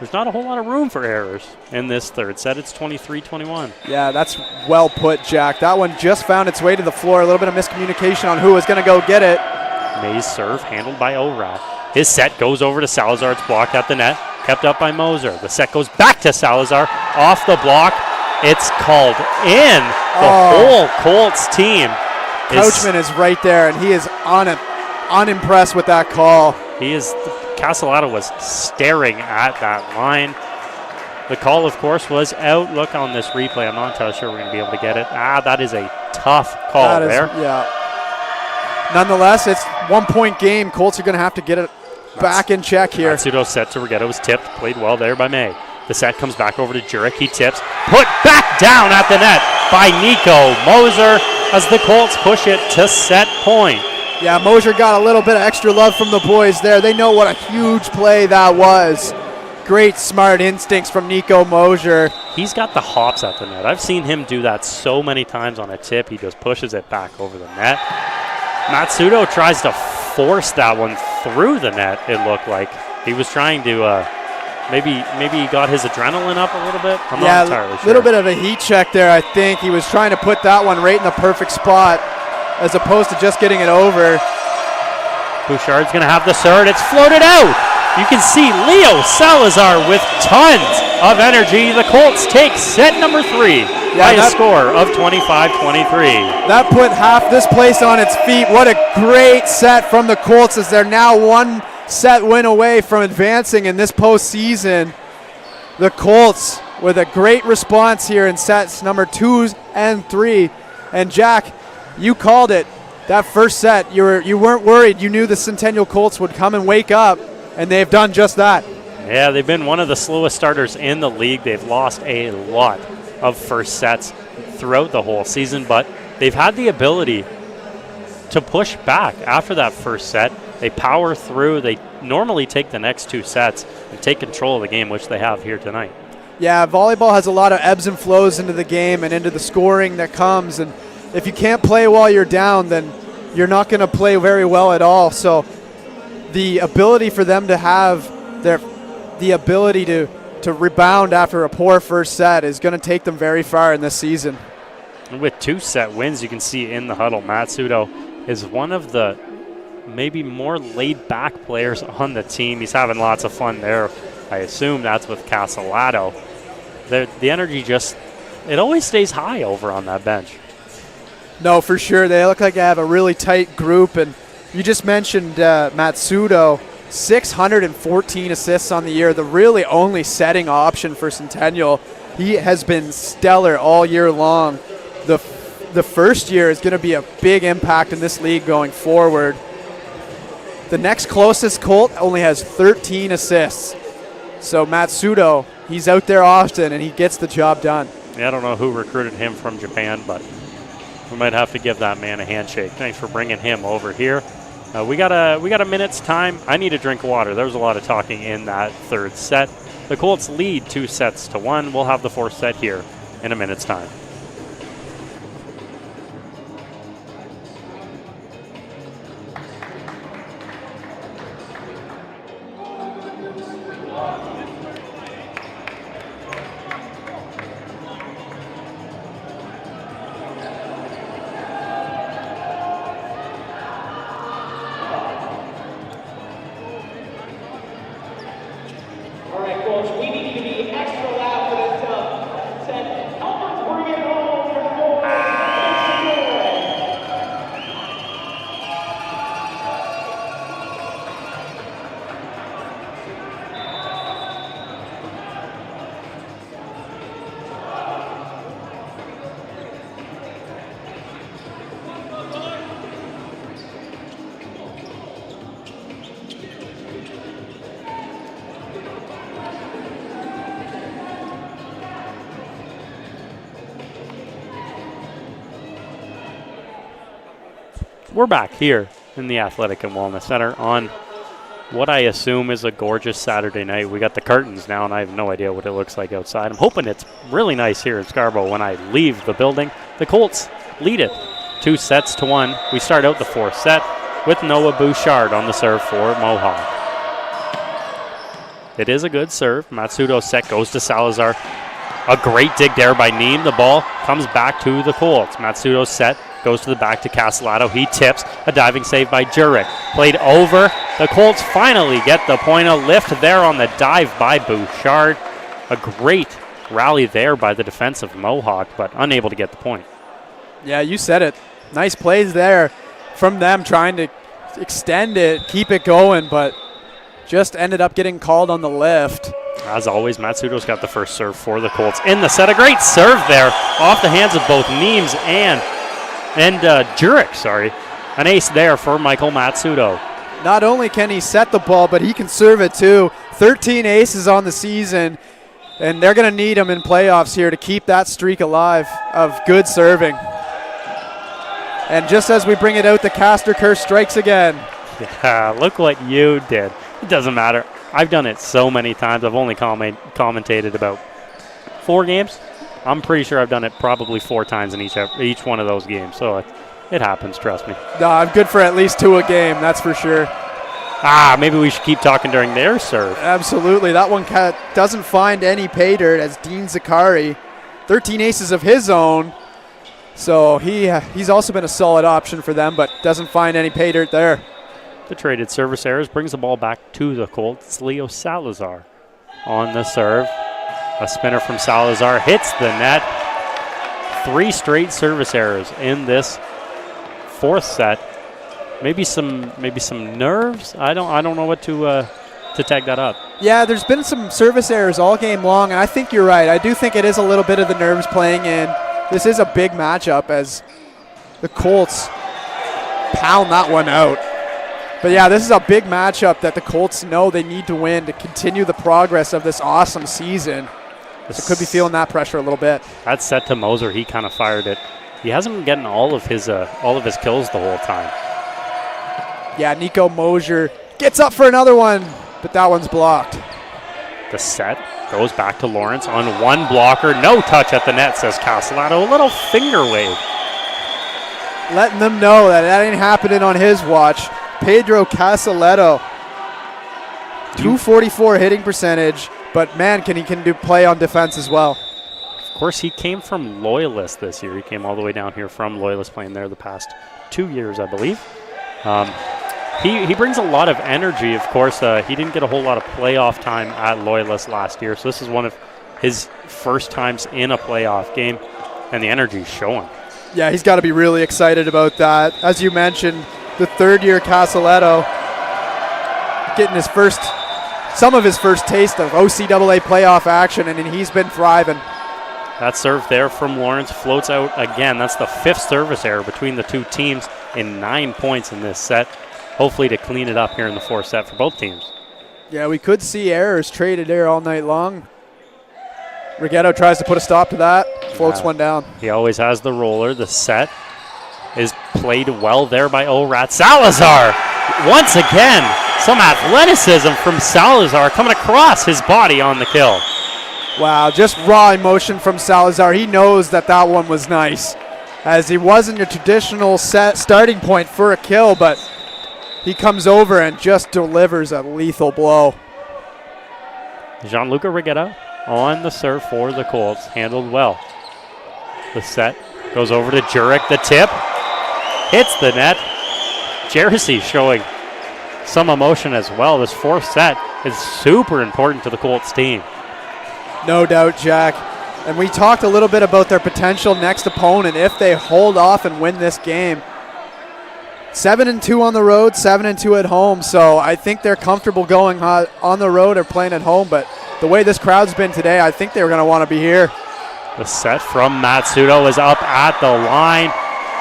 There's not a whole lot of room for errors in this third set. It's 23-21. Yeah, that's well put, Jack. That one just found its way to the floor. A little bit of miscommunication on who was going to go get it. Mays serve handled by Orat. His set goes over to Salazar. It's blocked at the net. Kept up by Moser. The set goes back to Salazar. Off the block. It's called in. The whole Colts team. Coachman is right there, and he is unimpressed with that call. He is. Castellato was staring at that line. The call, of course, was out. Look on this replay. I'm not entirely sure we're going to be able to get it. That is a tough call there. Yeah. Nonetheless, it's 1-point game. Colts are going to have to get it back in check here. Matsudo set to Rigetto was tipped. Played well there by May. The set comes back over to Jurek. He tips. Put back down at the net by Nico Moser as the Colts push it to set point. Yeah, Moser got a little bit of extra love from the boys there. They know what a huge play that was. Great, smart instincts from Nico Moser. He's got the hops at the net. I've seen him do that so many times on a tip. He just pushes it back over the net. Matsudo tries to force that one through the net, it looked like. He was trying to, maybe he got his adrenaline up a little bit. I'm not entirely sure. A little bit of a heat check there, I think. He was trying to put that one right in the perfect spot as opposed to just getting it over. Bouchard's going to have the serve. It's floated out. You can see Leo Salazar with tons of energy. The Colts take set number 3 by a score of 25-23. That put half this place on its feet. What a great set from the Colts as they're now 1 set win away from advancing in this postseason. The Colts with a great response here in sets number 2 and 3. And Jack, you called it. That first set, you weren't worried. You knew the Centennial Colts would come and wake up, and they've done just that. Yeah, they've been one of the slowest starters in the league. They've lost a lot of first sets throughout the whole season, but they've had the ability to push back after that first set. They power through. They normally take the next 2 sets and take control of the game, which they have here tonight. Yeah, volleyball has a lot of ebbs and flows into the game and into the scoring that comes, and if you can't play while you're down, then you're not going to play very well at all. So the ability for them to have the ability to rebound after a poor first set is going to take them very far in this season. And with 2 set wins, you can see in the huddle, Matsudo is one of the maybe more laid-back players on the team. He's having lots of fun there. I assume that's with Castellato. The energy it always stays high over on that bench. No, for sure. They look like they have a really tight group. And you just mentioned Matsudo, 614 assists on the year, the really only setting option for Centennial. He has been stellar all year long. The first year is going to be a big impact in this league going forward. The next closest Colt only has 13 assists. So Matsudo, he's out there often, and he gets the job done. Yeah, I don't know who recruited him from Japan, but we might have to give that man a handshake. Thanks for bringing him over here. We got a minute's time. I need a drink of water. There was a lot of talking in that third set. The Colts lead 2-1. We'll have the 4th set here in a minute's time. We're back here in the Athletic and Wellness Center on what I assume is a gorgeous Saturday night. We got the curtains now, and I have no idea what it looks like outside. I'm hoping it's really nice here in Scarborough when I leave the building. The Colts lead it 2-1. We start out the fourth set with Noah Bouchard on the serve for Mohawk. It is a good serve. Matsudo's set goes to Salazar. A great dig there by Neem. The ball comes back to the Colts. Matsudo's set goes to the back to Castellato. He tips. A diving save by Jurek. Played over. The Colts finally get the point. A lift there on the dive by Bouchard. A great rally there by the defense of Mohawk, but unable to get the point. Yeah, you said it. Nice plays there from them trying to extend it, keep it going, but just ended up getting called on the lift. As always, Matsudo's got the first serve for the Colts in the set. A great serve there off the hands of both Neems and Jurek, sorry. An ace there for Michael Matsudo. Not only can he set the ball, but he can serve it too. 13 aces on the season, and they're going to need him in playoffs here to keep that streak alive of good serving. And just as we bring it out, the caster curse strikes again. Yeah, look what you did. It doesn't matter. I've done it so many times. I've only commentated about 4 games. I'm pretty sure I've done it probably 4 times in each one of those games. So it happens, trust me. No, I'm good for at least 2 a game, that's for sure. Maybe we should keep talking during their serve. Absolutely. That one doesn't find any pay dirt as Dean Zakari. 13 aces of his own. So he's also been a solid option for them, but doesn't find any pay dirt there. The traded service errors brings the ball back to the Colts. Leo Salazar on the serve. A spinner from Salazar hits the net. 3 straight service errors in this fourth set. Maybe some nerves. I don't know what to tag that up. Yeah, there's been some service errors all game long, and I think you're right. I do think it is a little bit of the nerves playing in. This is a big matchup as the Colts pound that one out. But yeah, this is a big matchup that the Colts know they need to win to continue the progress of this awesome season. So could be feeling that pressure a little bit. That's set to Moser. He kind of fired it. He hasn't been getting all of his kills the whole time. Yeah, Nico Mosier gets up for another one, but that one's blocked. The set goes back to Lawrence on one blocker. No touch at the net, says Castellato. A little finger wave. Letting them know that ain't happening on his watch. Pedro Castellato, 244 hitting percentage, but man, can he play on defense as well. Of course, he came from Loyalist this year. He came all the way down here from Loyalist, playing there the past 2 years, I believe. He brings a lot of energy, of course. He didn't get a whole lot of playoff time at Loyalist last year, so this is one of his first times in a playoff game, and the energy's showing. Yeah, he's got to be really excited about that. As you mentioned, the third-year Castellato getting some of his first taste of OCAA playoff action, and he's been thriving. That serve there from Lawrence floats out again. That's the 5th service error between the 2 teams in 9 points in this set. Hopefully to clean it up here in the 4th set for both teams. Yeah, we could see errors traded there all night long. Rigetto tries to put a stop to that, floats one down. He always has the roller. The set is played well there by Orat. Salazar, once again, some athleticism from Salazar coming across his body on the kill. Wow, just raw emotion from Salazar. He knows that one was nice, as he wasn't your traditional set starting point for a kill, but he comes over and just delivers a lethal blow. Gianluca Rigetto on the serve for the Colts, handled well. The set goes over to Jurek, the tip, hits the net. Jersey showing some emotion as well. This 4th set is super important to the Colts team. No doubt, Jack. And we talked a little bit about their potential next opponent if they hold off and win this game. 7-2 on the road, 7-2 at home. So I think they're comfortable going on the road or playing at home. But the way this crowd's been today, I think they're going to want to be here. The set from Matsudo is up at the line.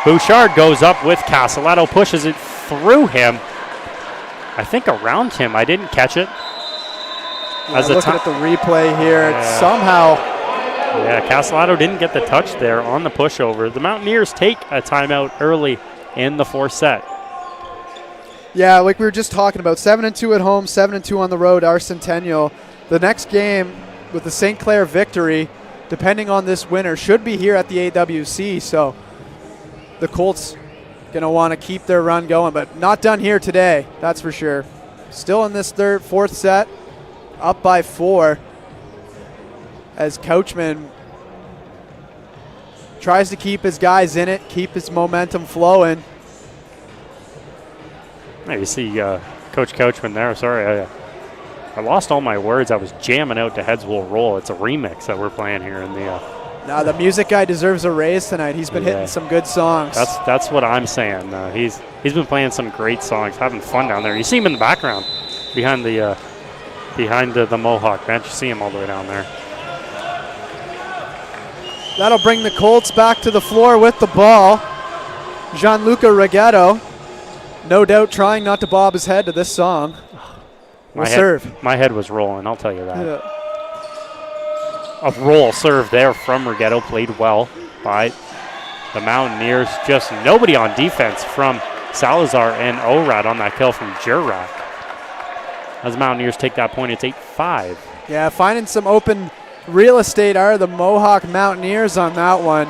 Bouchard goes up with Castellato, pushes it through him. I think around him. I didn't catch it. Looking at the replay here, somehow. Yeah, Castellato didn't get the touch there on the pushover. The Mountaineers take a timeout early in the fourth set. Yeah, like we were just talking about, 7-2 at home, 7-2 on the road, our Centennial. The next game with the St. Clair victory, depending on this winner, should be here at the AWC. So the Colts going to want to keep their run going, but not done here today, that's for sure. Still in this fourth set, up by 4, as Couchman tries to keep his guys in it, keep his momentum flowing. Hey, you see Coach Couchman there. Sorry, I lost all my words. I was jamming out to Heads Will Roll. It's a remix that we're playing here in the. Now the music guy deserves a raise tonight. He's been hitting some good songs. That's what I'm saying. He's been playing some great songs, having fun down there. You see him in the background, behind the Mohawk bench. You see him all the way down there. That'll bring the Colts back to the floor with the ball. Gianluca Reghetto, no doubt trying not to bob his head to this song. We'll serve. My head was rolling, I'll tell you that. Yeah. A roll serve there from Reghetto, played well by the Mountaineers. Just nobody on defense from Salazar and Orad on that kill from Jurak. As the Mountaineers take that point, it's 8-5. Yeah, finding some open real estate are the Mohawk Mountaineers on that one.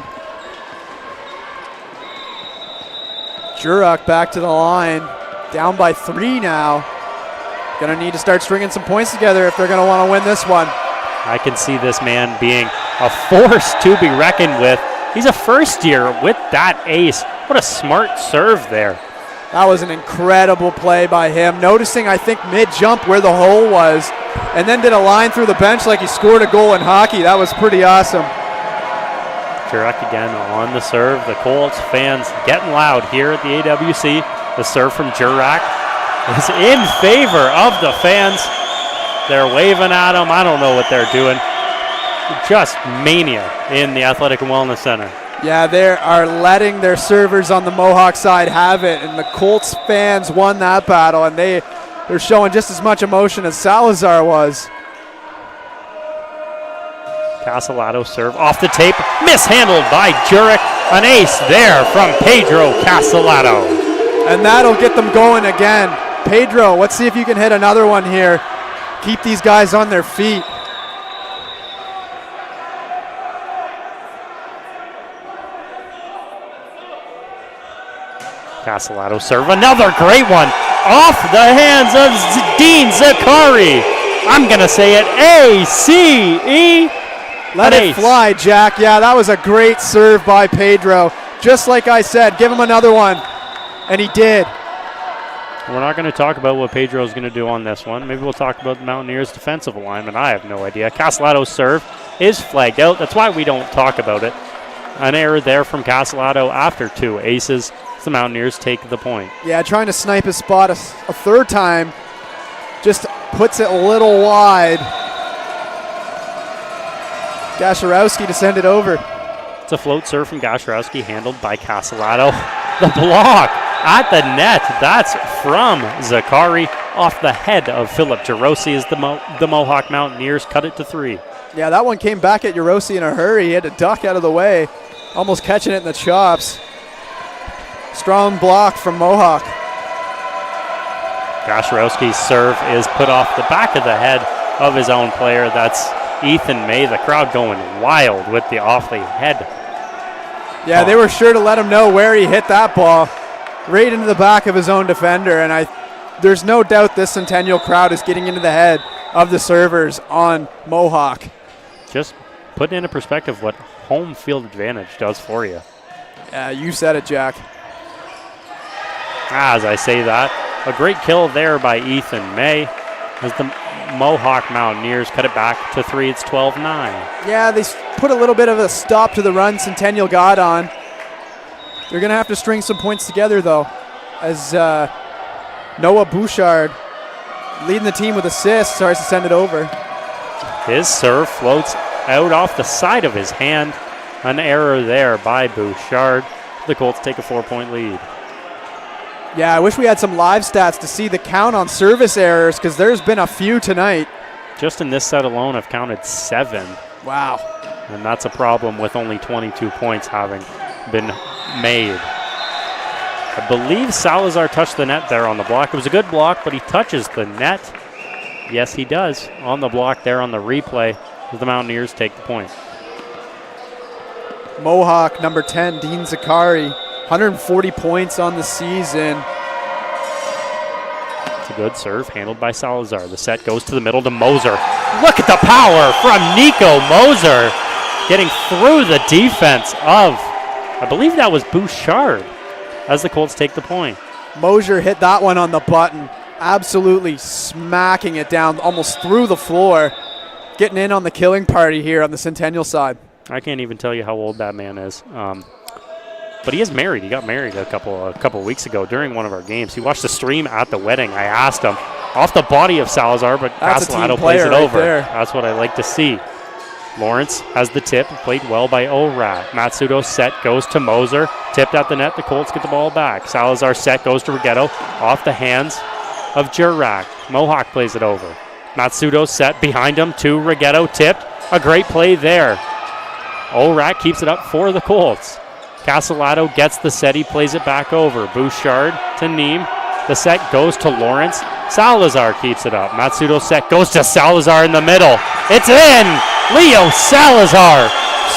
Jurak back to the line, down by 3 now. Gonna need to start stringing some points together if they're gonna want to win this one. I can see this man being a force to be reckoned with. He's a first year with that ace. What a smart serve there. That was an incredible play by him, noticing, I think, mid-jump where the hole was, and then did a line through the bench like he scored a goal in hockey. That was pretty awesome. Jurak again on the serve. The Colts fans getting loud here at the AWC. The serve from Jurak is in favor of the fans. They're waving at him. I don't know what they're doing. Just mania in the Athletic and Wellness Center. Yeah, they are letting their servers on the Mohawk side have it, and the Colts fans won that battle, and they're showing just as much emotion as Salazar was. Castellato serve off the tape, mishandled by Jurak. An ace there from Pedro Castellato. And that'll get them going again. Pedro, let's see if you can hit another one here. Keep these guys on their feet. Castellato serve, another great one off the hands of Dean Zakari. I'm going to say it, A-C-E. Let it fly, Jack. Yeah, that was a great serve by Pedro. Just like I said, give him another one. And he did. We're not going to talk about what Pedro is going to do on this one. Maybe we'll talk about the Mountaineers' defensive alignment. I have no idea. Castellato's serve is flagged out. That's why we don't talk about it. An error there from Castellato after 2 aces. The Mountaineers take the point. Yeah, trying to snipe his spot a third time. Just puts it a little wide. Gasharowski to send it over. It's a float serve from Gasharowski, handled by Castellato. The block at the net. That's from Zakari off the head of Philip Jarosi as the Mohawk Mountaineers cut it to 3. Yeah, that one came back at Jarosi in a hurry. He had to duck out of the way, almost catching it in the chops. Strong block from Mohawk. Gasharowski's serve is put off the back of the head of his own player. That's Ethan May. The crowd going wild with the off the head. Yeah, they were sure to let him know where he hit that ball. Right into the back of his own defender. And there's no doubt this Centennial crowd is getting into the head of the servers on Mohawk. Just put into perspective what home field advantage does for you. Yeah, you said it, Jack. As I say that, a great kill there by Ethan May as the Mohawk Mountaineers cut it back to 3. It's 12-9. Yeah, they put a little bit of a stop to the run Centennial got on. They're going to have to string some points together, though, as Noah Bouchard, leading the team with assists, starts to send it over. His serve floats out off the side of his hand. An error there by Bouchard. The Colts take a 4-point lead. Yeah, I wish we had some live stats to see the count on service errors, because there's been a few tonight. Just in this set alone, I've counted 7. Wow. And that's a problem with only 22 points having been made. I believe Salazar touched the net there on the block. It was a good block, but he touches the net. Yes, he does on the block there on the replay. The Mountaineers take the point. Mohawk, number 10, Dean Zakari, 140 points on the season. It's a good serve handled by Salazar. The set goes to the middle to Moser. Look at the power from Nico Moser getting through the defense of, I believe that was Bouchard, as the Colts take the point. Moser hit that one on the button, absolutely smacking it down almost through the floor, getting in on the killing party here on the Centennial side. I can't even tell you how old that man is. But he is married. He got married a couple weeks ago during one of our games. He watched the stream at the wedding. I asked him off the body of Salazar, but Castellato plays it over. That's what I like to see. Lawrence has the tip, played well by Orat. Matsudo's set goes to Moser, tipped at the net. The Colts get the ball back. Salazar's set goes to Rigetto, off the hands of Jurak. Mohawk plays it over. Matsudo's set behind him to Rigetto, tipped. A great play there. Orat keeps it up for the Colts. Castellato gets the set, he plays it back over. Bouchard to Neem. The set goes to Lawrence. Salazar keeps it up. Matsudo's set goes to Salazar in the middle. It's in! Leo Salazar,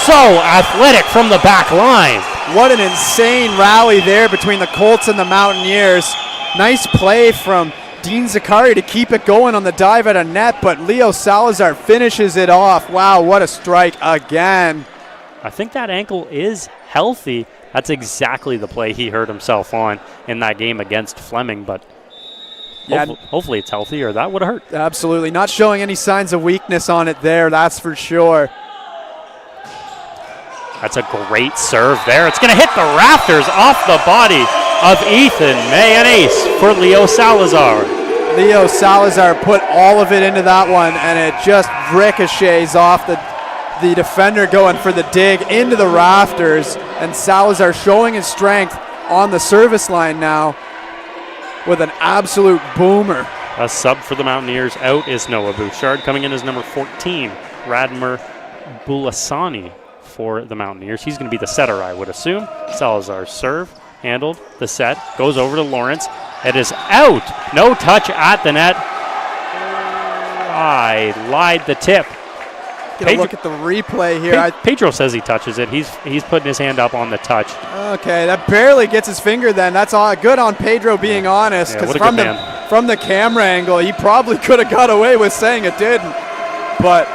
so athletic from the back line. What an insane rally there between the Colts and the Mountaineers. Nice play from Dean Zakari to keep it going on the dive at a net, but Leo Salazar finishes it off. Wow, what a strike again. I think that ankle is healthy. That's exactly the play he hurt himself on in that game against Fleming, but yeah, hopefully it's healthy, or that would have hurt. Absolutely. Not showing any signs of weakness on it there, that's for sure. That's a great serve there. It's going to hit the rafters off the body of Ethan Mayonnaise for Leo Salazar. Leo Salazar put all of it into that one, and it just ricochets off the defender going for the dig into the rafters, and Salazar showing his strength on the service line now with an absolute boomer. A sub for the Mountaineers. Out is Noah Bouchard. Coming in as number 14, Radmer Bulasani for the Mountaineers. He's going to be the setter, I would assume. Salazar's serve, handled. The set goes over to Lawrence. It is out. No touch at the net. I lied the tip. Get a look at the replay here. Pedro says he touches it. He's putting his hand up on the touch. Okay, that barely gets his finger then. That's all good on Pedro being honest, because from the camera angle, he probably could have got away with saying it didn't. But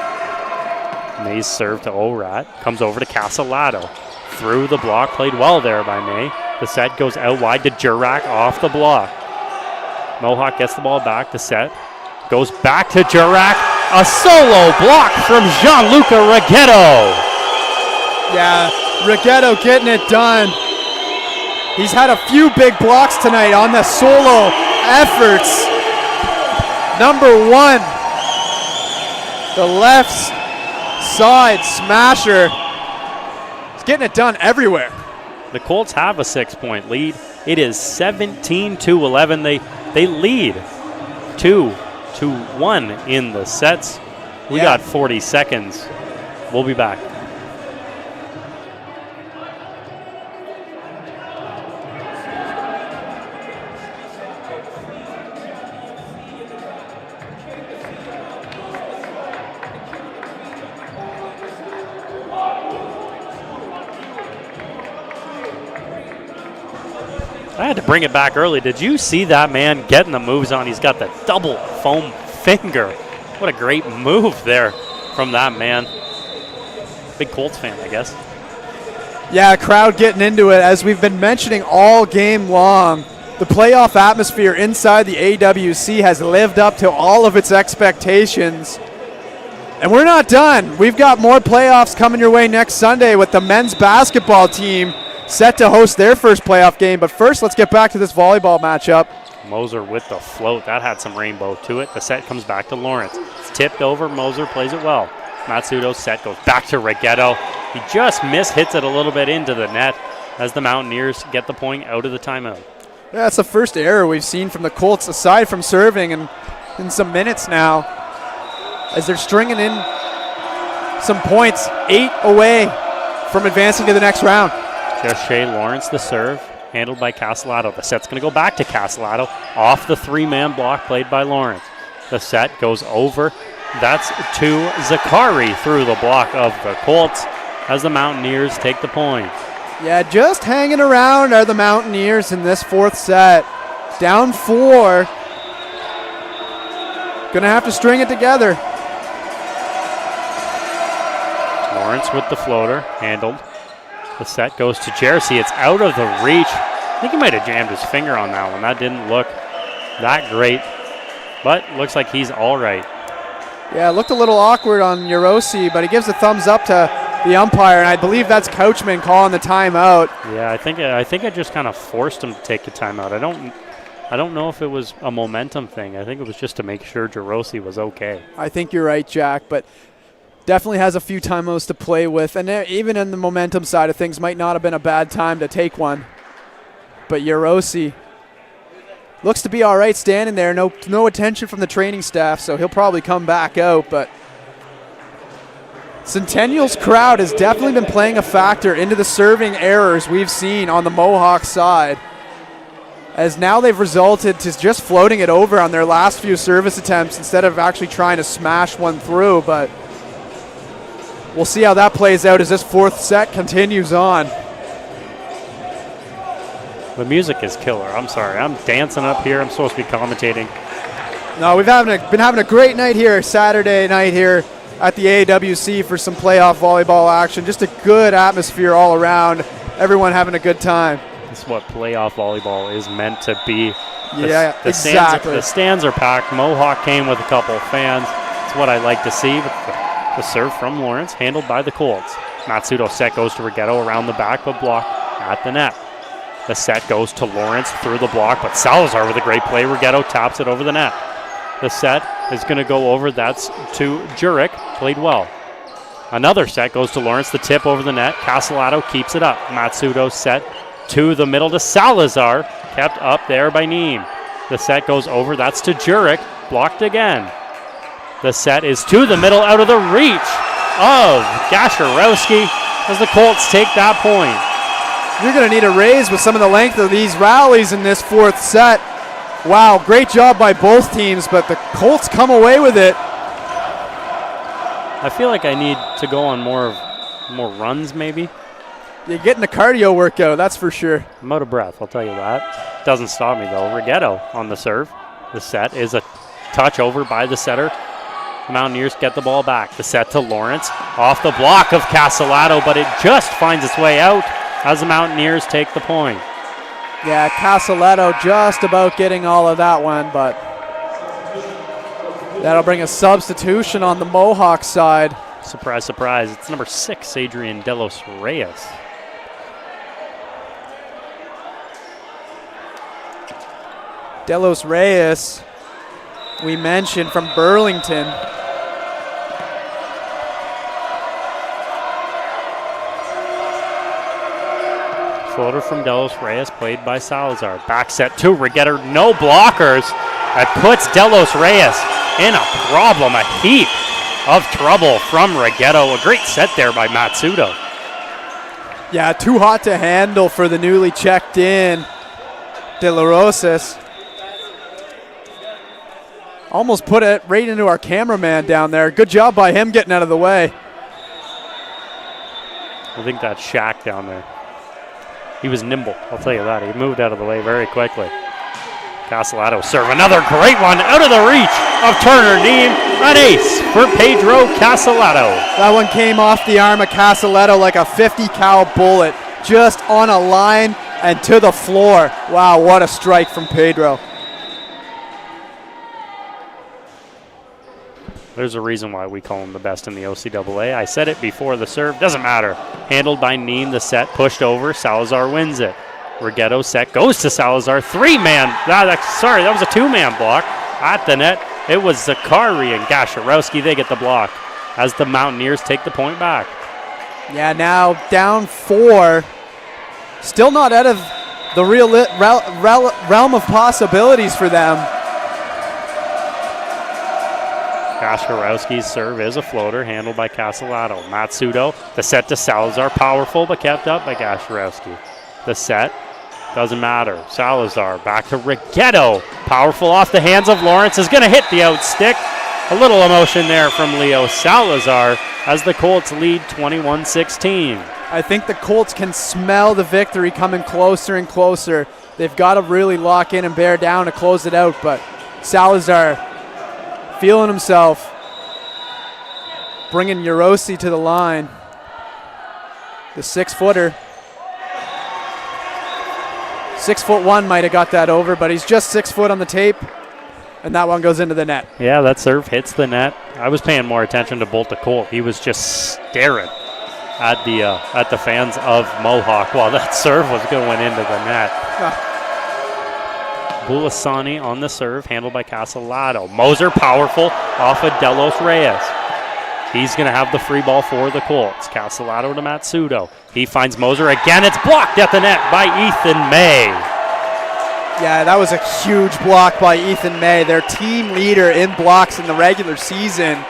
May's serve to Orat. Comes over to Castellato. Through the block. Played well there by May. The set goes out wide to Jurak off the block. Mohawk gets the ball back. The set goes back to Jurak. A solo block from Gianluca Rigetto. Yeah, Rigetto getting it done. He's had a few big blocks tonight on the solo efforts. Number one, the left side smasher. He's getting it done everywhere. The Colts have a 6-point lead. It is 17-11. They lead 2-1 in the sets. We got 40 seconds. We'll be back. I had to bring it back early. Did you see that man getting the moves on? He's got the double foam finger. What a great move there from that man. Big Colts fan, I guess. Yeah, crowd getting into it. As we've been mentioning all game long, the playoff atmosphere inside the AWC has lived up to all of its expectations. And we're not done. We've got more playoffs coming your way next Sunday with the men's basketball team set to host their first playoff game. But first, let's get back to this volleyball matchup. Moser with the float. That had some rainbow to it. The set comes back to Lawrence. It's tipped over. Moser plays it well. Matsudo's set goes back to Rigetto. He just hits it a little bit into the net as the Mountaineers get the point out of the timeout. Yeah, that's the first error we've seen from the Colts aside from serving and in some minutes now as they're stringing in some points, 8 away from advancing to the next round. Cherche Lawrence the serve. handled by Castellato. The set's going to go back to Castellato off the 3-man block played by Lawrence. The set goes over. That's to Zakari through the block of the Colts as the Mountaineers take the point. Yeah, just hanging around are the Mountaineers in this fourth set. Down 4. Gonna have to string it together. Lawrence with the floater, handled. The set goes to Jersey. It's out of the reach. I think he might have jammed his finger on that one. That didn't look that great, but looks like he's all right. Yeah, it looked a little awkward on Urosi, but he gives a thumbs up to the umpire, and I believe that's Coachman calling the timeout. Yeah, I think I just kind of forced him to take the timeout. I don't know if it was a momentum thing. I think it was just to make sure Jerosi was okay. I think you're right, Jack, but definitely has a few timeouts to play with, and even in the momentum side of things, might not have been a bad time to take one. But Urosi looks to be all right standing there. No attention from the training staff, so he'll probably come back out, but Centennial's crowd has definitely been playing a factor into the serving errors we've seen on the Mohawk side, as now they've resulted to just floating it over on their last few service attempts instead of actually trying to smash one through. But we'll see how that plays out as this fourth set continues on. The music is killer. I'm sorry. I'm dancing up here. I'm supposed to be commentating. No, we've been having a great night here, Saturday night here at the AWC for some playoff volleyball action. Just a good atmosphere all around. Everyone having a good time. That's what playoff volleyball is meant to be. Yeah, exactly. The stands are packed. Mohawk came with a couple of fans. That's what I like to see. But the serve from Lawrence, handled by the Colts. Matsudo set goes to Rigetto around the back, but blocked at the net. The set goes to Lawrence through the block, but Salazar with a great play. Rigetto taps it over the net. The set is going to go over. That's to Jurek. Played well. Another set goes to Lawrence. The tip over the net. Castellato keeps it up. Matsudo set to the middle to Salazar. Kept up there by Neem. The set goes over. That's to Jurek. Blocked again. The set is to the middle, out of the reach of Gasharowski as the Colts take that point. You're going to need a raise with some of the length of these rallies in this fourth set. Wow, great job by both teams, but the Colts come away with it. I feel like I need to go on more runs maybe. You're getting a cardio workout, that's for sure. I'm out of breath, I'll tell you that. Doesn't stop me though. Rigetto on the serve. The set is a touch over by the setter. The Mountaineers get the ball back. The set to Lawrence off the block of Castellato, but it just finds its way out as the Mountaineers take the point. Yeah, Castellato just about getting all of that one, but that'll bring a substitution on the Mohawk side. Surprise, surprise. It's number 6, Adrian Delos Reyes. Delos Reyes, we mentioned, from Burlington. Floater from Delos Reyes, played by Salazar. Back set to Rigetto, no blockers. That puts Delos Reyes in a problem, a heap of trouble from Rigetto. A great set there by Matsudo. Yeah, too hot to handle for the newly checked in De La Rosas. Almost put it right into our cameraman down there. Good job by him getting out of the way. I think that's Shaq down there. He was nimble, I'll tell you that. He moved out of the way very quickly. Castellato serve, another great one out of the reach of Turner Neem. An ace for Pedro Castellato. That one came off the arm of Castellato like a 50 cal bullet, just on a line and to the floor. Wow, what a strike from Pedro. There's a reason why we call him the best in the OCAA. I said it before the serve, doesn't matter. Handled by Neem, the set pushed over, Salazar wins it. Rigetto set goes to Salazar, 3-man, that was a 2-man block at the net. It was Zakari and Gasharowski, they get the block as the Mountaineers take the point back. Yeah, now down 4, still not out of the real realm of possibilities for them. Gasharowski's serve is a floater, handled by Castellato. Matsudo, the set to Salazar, powerful but kept up by Gasharowski. The set Doesn't matter. Salazar back to Rigetto. Powerful off the hands of Lawrence. Is going to hit the out stick. A little emotion there from Leo Salazar as the Colts lead 21-16. I think the Colts can smell the victory coming closer and closer. They've got to really lock in and bear down to close it out, but Salazar feeling himself, bringing Yorosi to the line. The 6-footer. 6'1" might have got that over, but he's just 6 foot on the tape, and that one goes into the net. Yeah, that serve hits the net. I was paying more attention to Bolt the Colt. He was just staring at the fans of Mohawk while that serve was going into the net. Bulasani on the serve, handled by Castellato. Moser powerful off of Delos Reyes. He's going to have the free ball for the Colts. Castellato to Matsudo. He finds Moser again. It's blocked at the net by Ethan May. Yeah, that was a huge block by Ethan May, their team leader in blocks in the regular season.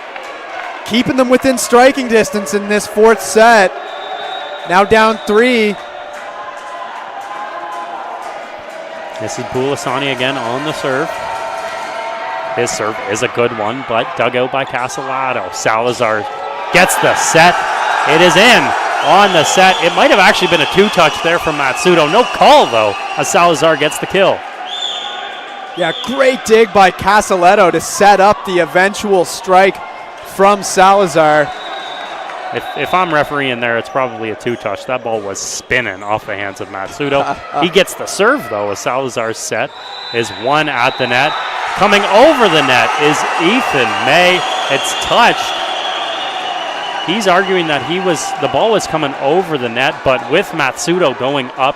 Keeping them within striking distance in this fourth set. Now down 3. This is Bulasani again on the serve. His serve is a good one, but dug out by Castellato. Salazar gets the set. It is in on the set. It might have actually been a 2-touch there from Matsudo. No call, though, as Salazar gets the kill. Yeah, great dig by Castelletto to set up the eventual strike from Salazar. If I'm refereeing there, it's probably a 2-touch. That ball was spinning off the hands of Matsudo. He gets the serve, though, as Salazar's set is one at the net. Coming over the net is Ethan May. It's touched. He's arguing that the ball was coming over the net, but with Matsudo going up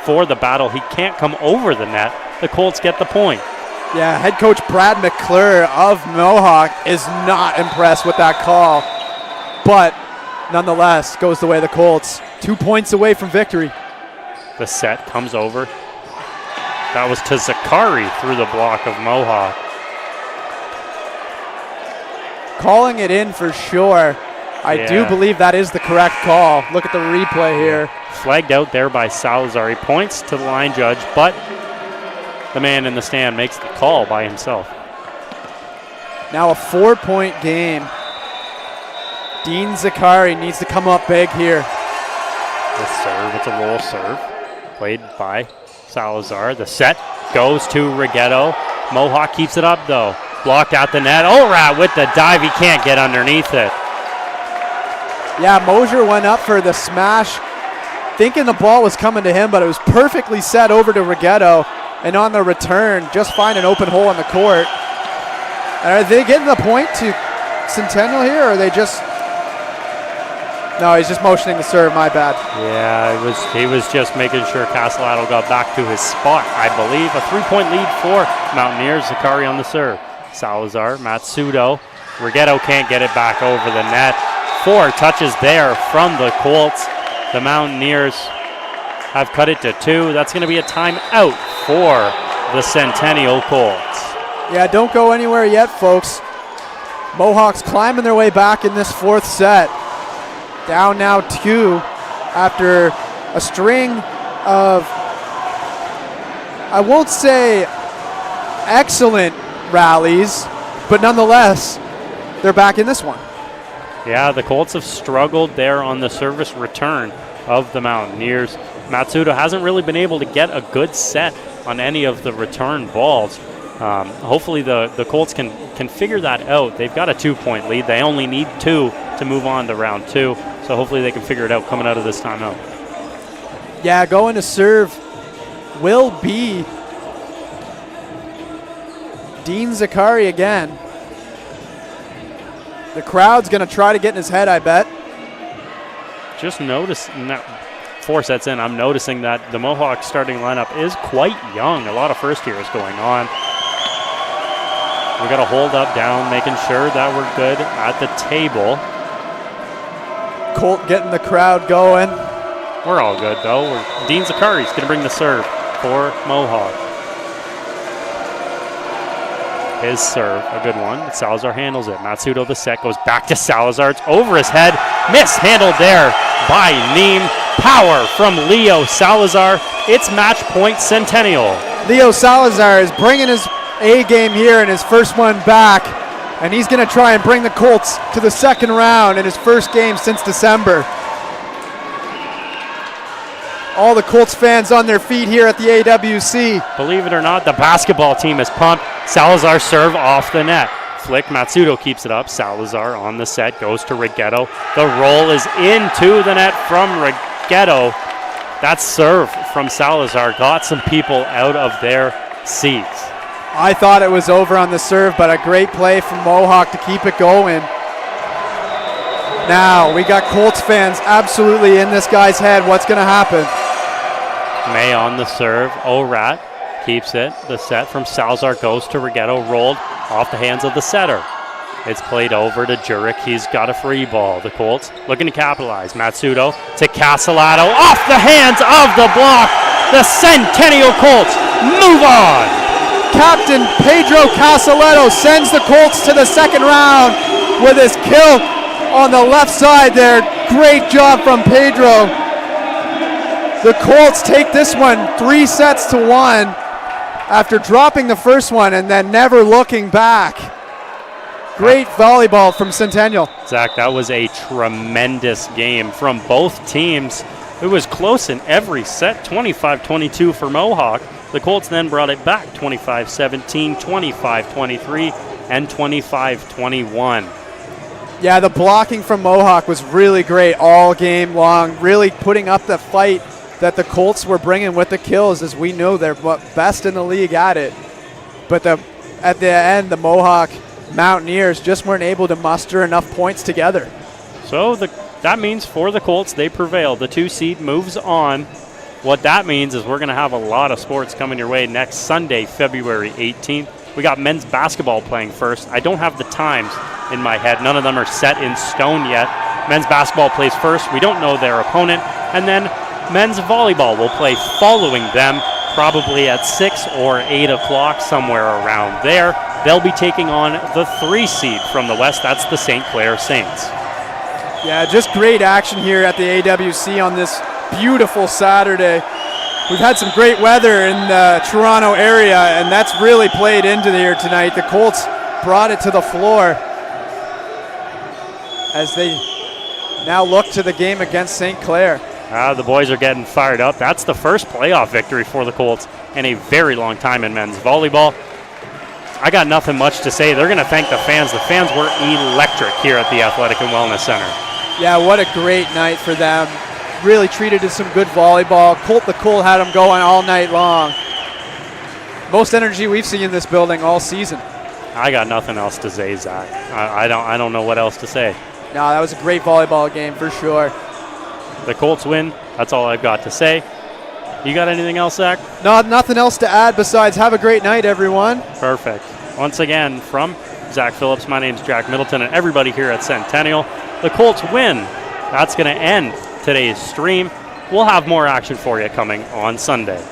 for the battle, he can't come over the net. The Colts get the point. Yeah, head coach Brad McClure of Mohawk is not impressed with that call, but nonetheless goes the way of the Colts. 2 points away from victory. The set comes over. That was to Zakari through the block of Mohawk. Calling it in for sure. I do believe that is the correct call. Look at the replay here. Flagged out there by Salazar. He points to the line judge, but the man in the stand makes the call by himself. Now a 4-point game. Dean Zakari needs to come up big here. The serve, it's a roll serve. Played by Salazar. The set goes to Rigetto. Mohawk keeps it up, though. Blocked out the net. Orat with the dive. He can't get underneath it. Yeah, Moser went up for the smash, thinking the ball was coming to him, but it was perfectly set over to Rigetto. And on the return, just find an open hole in the court. Are they getting the point to Centennial here, or are they just... No, he's just motioning the serve, my bad. Yeah, he was just making sure Castellato got back to his spot, I believe. A 3-point lead for Mountaineers. Zakari on the serve. Salazar, Matsudo. Rigetto can't get it back over the net. 4 touches there from the Colts. The Mountaineers have cut it to 2. That's going to be a timeout for the Centennial Colts. Yeah, don't go anywhere yet, folks. Mohawks climbing their way back in this fourth set. Down now 2 after a string of, I won't say excellent rallies, but nonetheless, they're back in this one. Yeah, the Colts have struggled there on the service return of the Mountaineers. Matsudo hasn't really been able to get a good set on any of the return balls. Hopefully the Colts can figure that out. They've got a 2-point lead. They only need 2 to move on to round 2. So hopefully they can figure it out coming out of this timeout. Yeah, going to serve will be Dean Zakari again. The crowd's going to try to get in his head, I bet. Just notice, 4 sets in, I'm noticing that the Mohawk starting lineup is quite young. A lot of first years going on. We got to hold up down, making sure that we're good at the table. Colt getting the crowd going. We're all good, though. Dean Zakari's going to bring the serve for Mohawk. His serve, a good one. Salazar handles it. Matsudo the set goes back to Salazar. It's over his head. Mishandled there by Neem. Power from Leo Salazar It's match point Centennial. Leo Salazar is bringing his A game here in his first one back, and he's going to try and bring the Colts to the second round in his first game since December. All the Colts fans on their feet here at the AWC. Believe it or not, the basketball team is pumped. Salazar serve off the net. Flick, Matsudo keeps it up. Salazar on the set, goes to Rigetto. The roll is into the net from Rigetto. That serve from Salazar got some people out of their seats. I thought it was over on the serve, but a great play from Mohawk to keep it going. Now, we got Colts fans absolutely in this guy's head. What's going to happen? May on the serve. Orat keeps it. The set from Salazar goes to Rigetto, rolled off the hands of the setter. It's played over to Jurek. He's got a free ball. The Colts looking to capitalize. Matsudo to Castellato. Off the hands of the block. The Centennial Colts move on. Captain Pedro Castellato sends the Colts to the second round with his kill on the left side there. Great job from Pedro. The Colts take this one 3-1 after dropping the first one and then never looking back. Great volleyball from Centennial. Zach, that was a tremendous game from both teams. It was close in every set, 25-22 for Mohawk. The Colts then brought it back, 25-17, 25-23, and 25-21. Yeah, the blocking from Mohawk was really great all game long, really putting up the fight that the Colts were bringing with the kills, as we know they're best in the league at it. But at the end, the Mohawk Mountaineers just weren't able to muster enough points together. So that means for the Colts, they prevail. The 2 seed moves on. What that means is we're going to have a lot of sports coming your way next Sunday, February 18th. We got men's basketball playing first. I don't have the times in my head. None of them are set in stone yet. Men's basketball plays first. We don't know their opponent. And then men's volleyball will play following them, probably at 6 or 8 o'clock, somewhere around there. They'll be taking on the 3 seed from the West. That's the St. Clair Saints. Yeah, just great action here at the AWC on this beautiful Saturday. We've had some great weather in the Toronto area, and that's really played into here tonight. The Colts brought it to the floor as they now look to the game against St. Clair. The boys are getting fired up. That's the first playoff victory for the Colts in a very long time in men's volleyball. I got nothing much to say. They're going to thank the fans. The fans were electric here at the Athletic and Wellness Center. Yeah, what a great night for them. Really treated as some good volleyball. The Colt had them going all night long. Most energy we've seen in this building all season. I got nothing else to say, Zach. I don't know what else to say. No, that was a great volleyball game for sure. The Colts win. That's all I've got to say. You got anything else, Zach? No, nothing else to add besides have a great night, everyone. Perfect. Once again, from Zach Phillips, my name's Jack Middleton, and everybody here at Centennial. The Colts win. That's going to end today's stream. We'll have more action for you coming on Sunday.